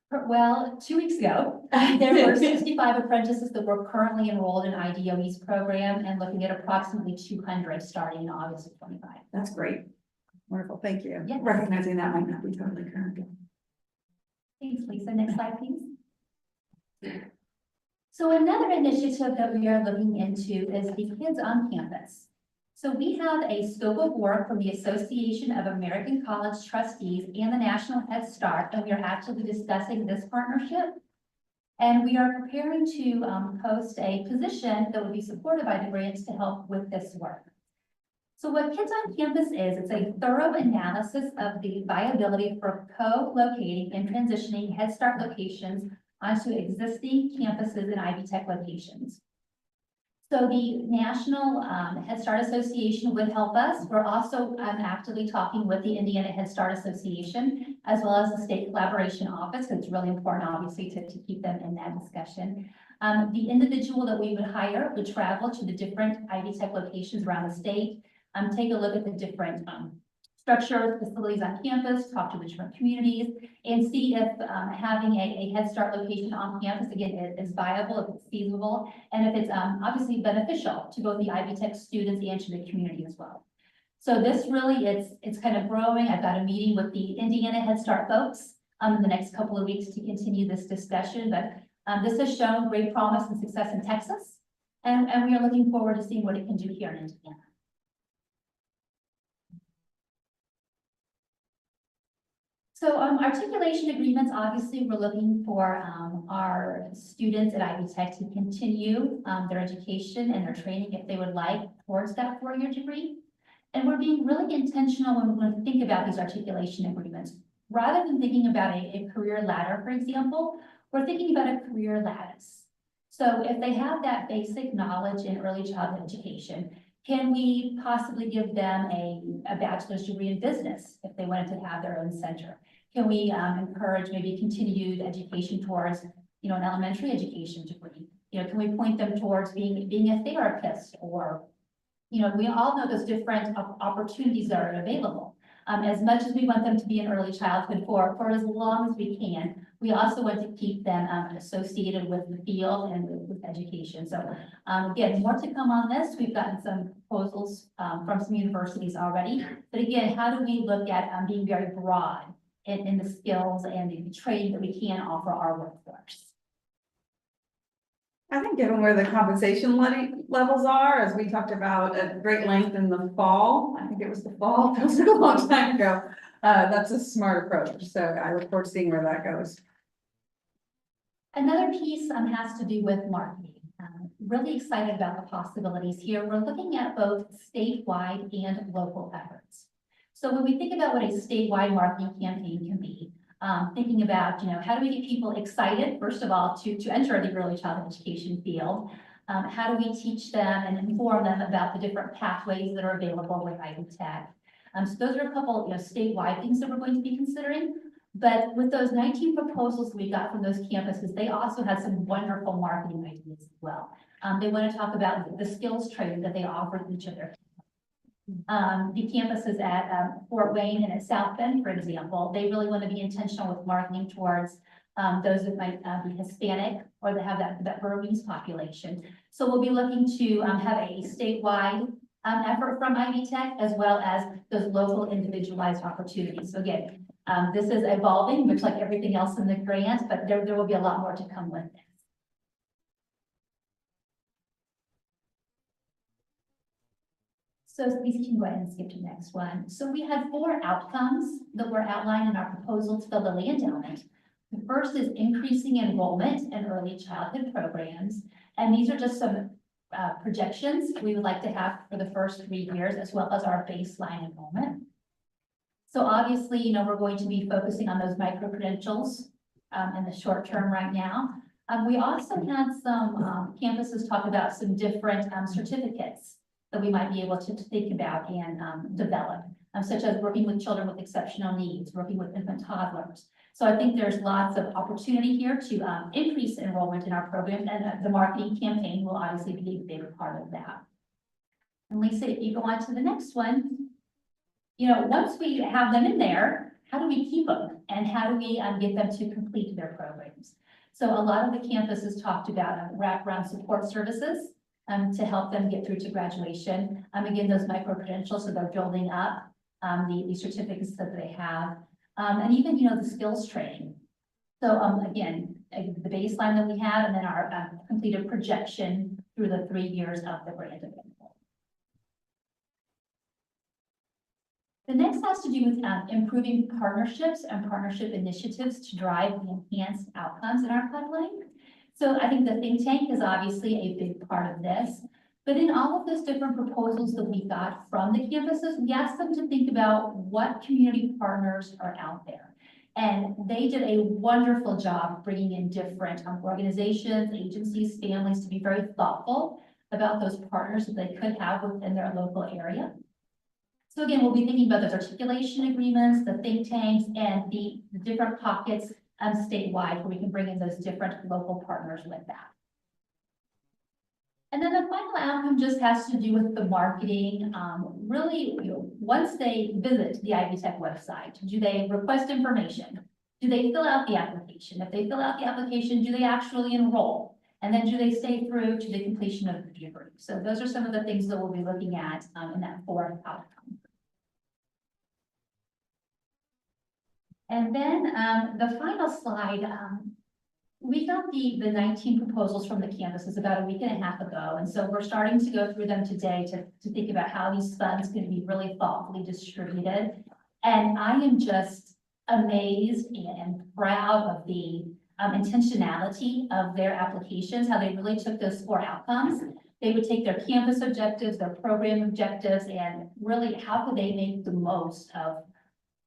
Well, 2 weeks ago, there were 65 apprentices that were currently enrolled in IDOE's program, and looking at approximately 200 starting in August of 25. That's great. Wonderful, thank you. Yes. Recognizing that might not be totally current. Thanks, Lisa. Next slide, please. So another initiative that we are looking into is the Kids on Campus. So we have a scope of work from the Association of American College Trustees and the National Head Start, and we are actually discussing this partnership. And we are preparing to post a position that would be supported by the grants to help with this work. So what Kids on Campus is, it's a thorough analysis of the viability for co-locating and transitioning Head Start locations onto existing campuses and Ivy Tech locations. So the National Head Start Association would help us. We're also actively talking with the Indiana Head Start Association, as well as the State Collaboration Office. It's really important, obviously, to keep them in that discussion. The individual that we would hire would travel to the different Ivy Tech locations around the state, take a look at the different structures, facilities on campus, talk to the different communities, and see if having a Head Start location on campus, again, is viable, if it's feasible, and if it's obviously beneficial to both the Ivy Tech students and to the community as well. So this really, it's kind of growing. I've got a meeting with the Indiana Head Start folks in the next couple of weeks to continue this discussion, but this has shown great promise and success in Texas, and we are looking forward to seeing what it can do here in Indiana. So articulation agreements, obviously, we're looking for our students at Ivy Tech to continue their education and their training if they would like towards that four-year degree. And we're being really intentional when we think about these articulation agreements. Rather than thinking about a career ladder, for example, we're thinking about a career lattice. So if they have that basic knowledge in early childhood education, can we possibly give them a bachelor's degree in business if they wanted to have their own center? Can we encourage maybe continued education towards, an elementary education degree? Can we point them towards being a therapist, or, we all know those different opportunities that are available. As much as we want them to be in early childhood for as long as we can, we also want to keep them associated with the field and with education. So again, more to come on this. We've gotten some proposals from some universities already. But again, how do we look at being very broad in the skills and the training that we can offer our workforce? I think given where the compensation levels are, as we talked about at great length in the fall, I think it was the fall, feels like a long time ago. That's a smart approach. So I look forward to seeing where that goes. Another piece has to do with marketing. Really excited about the possibilities here. We're looking at both statewide and local efforts. So when we think about what a statewide marketing campaign can be, thinking about, how do we get people excited, first of all, to enter the early childhood education field? How do we teach them and inform them about the different pathways that are available with Ivy Tech? So those are a couple, statewide things that we're going to be considering. But with those 19 proposals we got from those campuses, they also had some wonderful marketing ideas as well. They want to talk about the skills training that they offer each of their the campuses at Fort Wayne and at South Bend, for example, they really want to be intentional with marketing towards those that might be Hispanic or that have that Burmese population. So we'll be looking to have a statewide effort from Ivy Tech, as well as those local individualized opportunities. So again, this is evolving, much like everything else in the grant, but there will be a lot more to come with it. So these can go ahead and skip to the next one. So we had 4 outcomes that were outlined in our proposal to the Lilly Endowment. The first is increasing enrollment in early childhood programs. And these are just some projections we would like to have for the first 3 years, as well as our baseline enrollment. So obviously, we're going to be focusing on those micro-credentials in the short term right now. We also had some campuses talk about some different certificates that we might be able to think about and develop, such as working with children with exceptional needs, working with infant toddlers. So I think there's lots of opportunity here to increase enrollment in our program, and the marketing campaign will obviously be a big part of that. And Lisa, if you go on to the next one, once we have them in there, how do we keep them, and how do we get them to complete their programs? So a lot of the campuses talked about wraparound support services to help them get through to graduation. Again, those micro-credentials, so they're building up the certificates that they have. And even, the skills training. So again, the baseline that we have, and then our completed projection through the 3 years of the grant available. The next has to do with improving partnerships and partnership initiatives to drive the enhanced outcomes in our floodplain. So I think the think tank is obviously a big part of this. But in all of those different proposals that we got from the campuses, we asked them to think about what community partners are out there. And they did a wonderful job bringing in different organizations, agencies, families to be very thoughtful about those partners that they could have within their local area. So again, we'll be thinking about those articulation agreements, the think tanks, and the different pockets statewide where we can bring in those different local partners with that. And then the final outcome just has to do with the marketing. Really, once they visit the Ivy Tech website, do they request information? Do they fill out the application? If they fill out the application, do they actually enroll? And then do they stay through to the completion of the degree? So those are some of the things that we'll be looking at in that fourth outcome. And then the final slide, we got the 19 proposals from the campuses about a week and a half ago. And so we're starting to go through them today to think about how these funds can be really thoughtfully distributed. And I am just amazed and proud of the intentionality of their applications, how they really took those 4 outcomes. They would take their campus objectives, their program objectives, and really how could they make the most of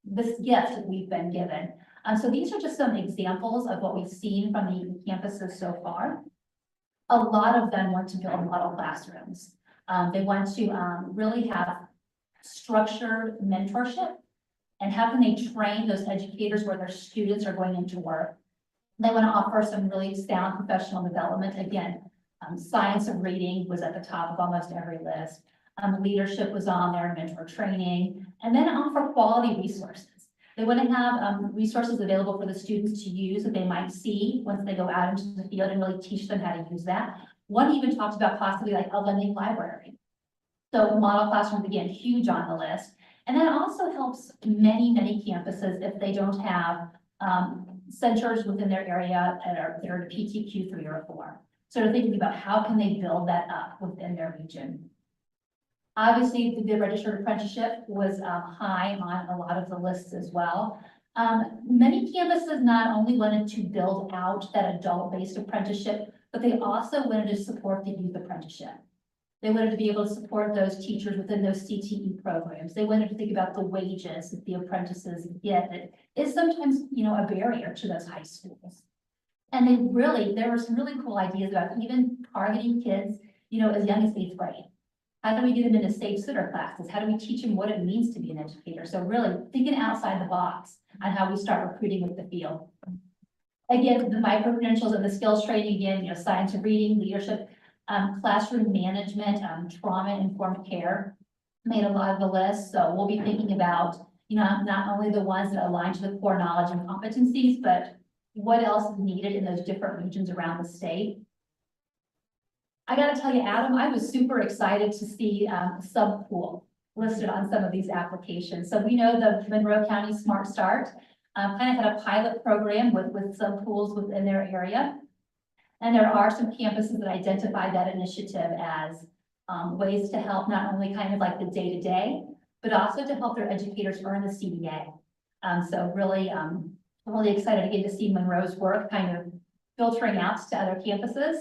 this gift that we've been given. So these are just some examples of what we've seen from the campuses so far. A lot of them want to build model classrooms. They want to really have structured mentorship, and how can they train those educators where their students are going into work. They want to offer some really sound professional development. Again, science of reading was at the top of almost every list. Leadership was on there, mentor training, and then offer quality resources. They want to have resources available for the students to use that they might see once they go out into the field and really teach them how to use that. One even talked about possibly like a lending library. So model classrooms, again, huge on the list. And that also helps many, many campuses if they don't have centers within their area that are PTQ 3 or 4. So they're thinking about how can they build that up within their region. Obviously, the registered apprenticeship was high on a lot of the lists as well. Many campuses not only wanted to build out that adult-based apprenticeship, but they also wanted to support the youth apprenticeship. They wanted to be able to support those teachers within those CTE programs. They wanted to think about the wages that the apprentices get that is sometimes, a barrier to those high schools. And there were some really cool ideas about even targeting kids, as young as 8th grade. How do we get them into safe sitter classes? How do we teach them what it means to be an educator? So really thinking outside the box on how we start recruiting with the field. Again, the micro credentials and the skills training, again, science of reading, leadership, classroom management, trauma-informed care made a lot of the list. So we'll be thinking about, not only the ones that align to the core knowledge and competencies, but what else is needed in those different regions around the state. I gotta tell you, Adam, I was super excited to see subpool listed on some of these applications. So we know the Monroe County Smart Start kind of had a pilot program with subpools within their area. And there are some campuses that identified that initiative as ways to help not only kind of like the day-to-day, but also to help their educators earn the CDA. So really, I'm really excited again to see Monroe's work kind of filtering out to other campuses.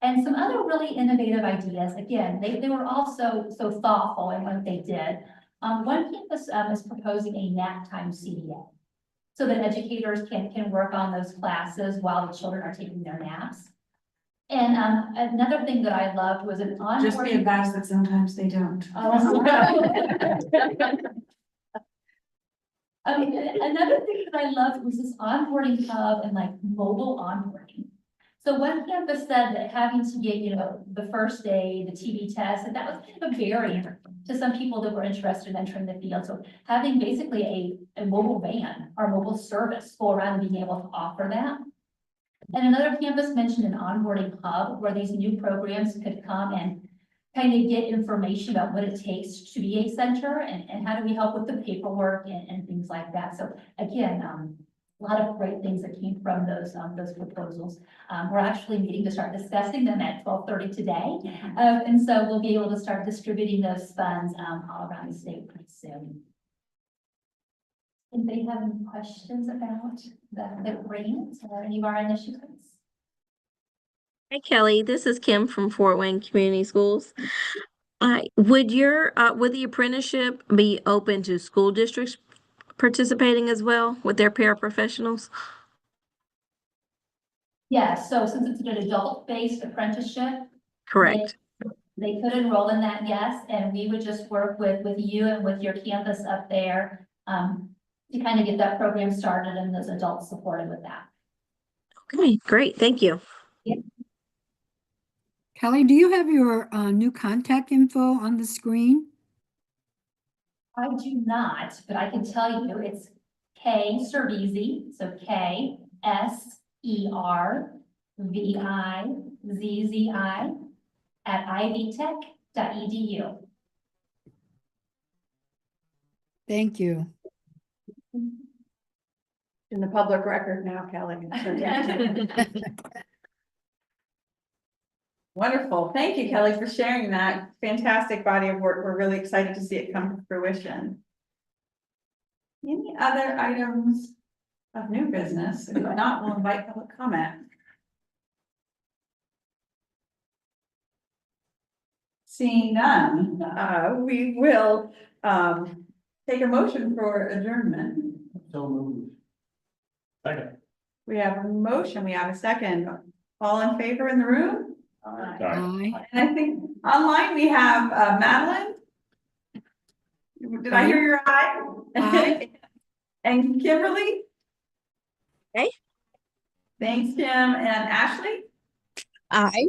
And some other really innovative ideas. Again, they were also so thoughtful in what they did. One campus is proposing a nap time CDA, so that educators can work on those classes while the children are taking their naps. And another thing that I loved was an onboarding. Just be advised that sometimes they don't. Another thing that I loved was this onboarding hub and like mobile onboarding. So one campus said that having to get, the first day, the TB test, and that was kind of a barrier to some people that were interested in entering the field. So having basically a mobile van or mobile service go around and being able to offer that. And another campus mentioned an onboarding hub where these new programs could come and kind of get information about what it takes to be a center and how do we help with the paperwork and things like that. So again, a lot of great things that came from those proposals. We're actually meeting to start discussing them at 12:30 today. And so we'll be able to start distributing those funds all around the state pretty soon. Anybody have any questions about the grant or any of our initiatives? Hi Kelly, this is Kim from Fort Wayne Community Schools. Would the apprenticeship be open to school districts participating as well with their paraprofessionals? Yes, so since it's an adult-based apprenticeship, Correct. they could enroll in that, yes, and we would just work with you and with your campus up there to kind of get that program started and those adults supported with that. Okay, great. Thank you. Kelly, do you have your new contact info on the screen? I do not, but I can tell you it's K Servizzi, so KSERVIZZI at ivtech.edu. Thank you. In the public record now, Kelly. Wonderful. Thank you, Kelly, for sharing that fantastic body of work. We're really excited to see it come to fruition. Any other items of new business? If not, we'll invite public comment. Seeing none, we will take a motion for adjournment. So moved. Second. We have a motion, we have a second. All in favor in the room? Aye. Aye. And I think online we have Madeline. Did I hear your eye? Aye. And Kimberly? Okay. Thanks, Kim. And Ashley? Aye.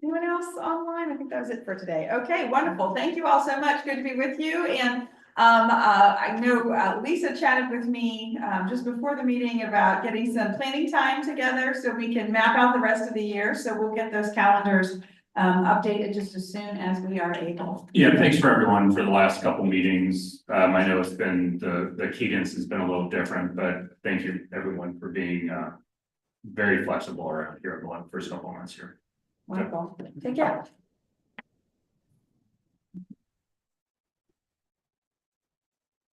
Anyone else online? I think that was it for today. Okay, wonderful. Thank you all so much. Good to be with you. And I know Lisa chatted with me just before the meeting about getting some planning time together so we can map out the rest of the year. So we'll get those calendars updated just as soon as we are able. Yeah, thanks for everyone for the last couple meetings. I know it's been, the cadence has been a little different, but thank you everyone for being very flexible around here over the first couple months here. Wonderful. Take care.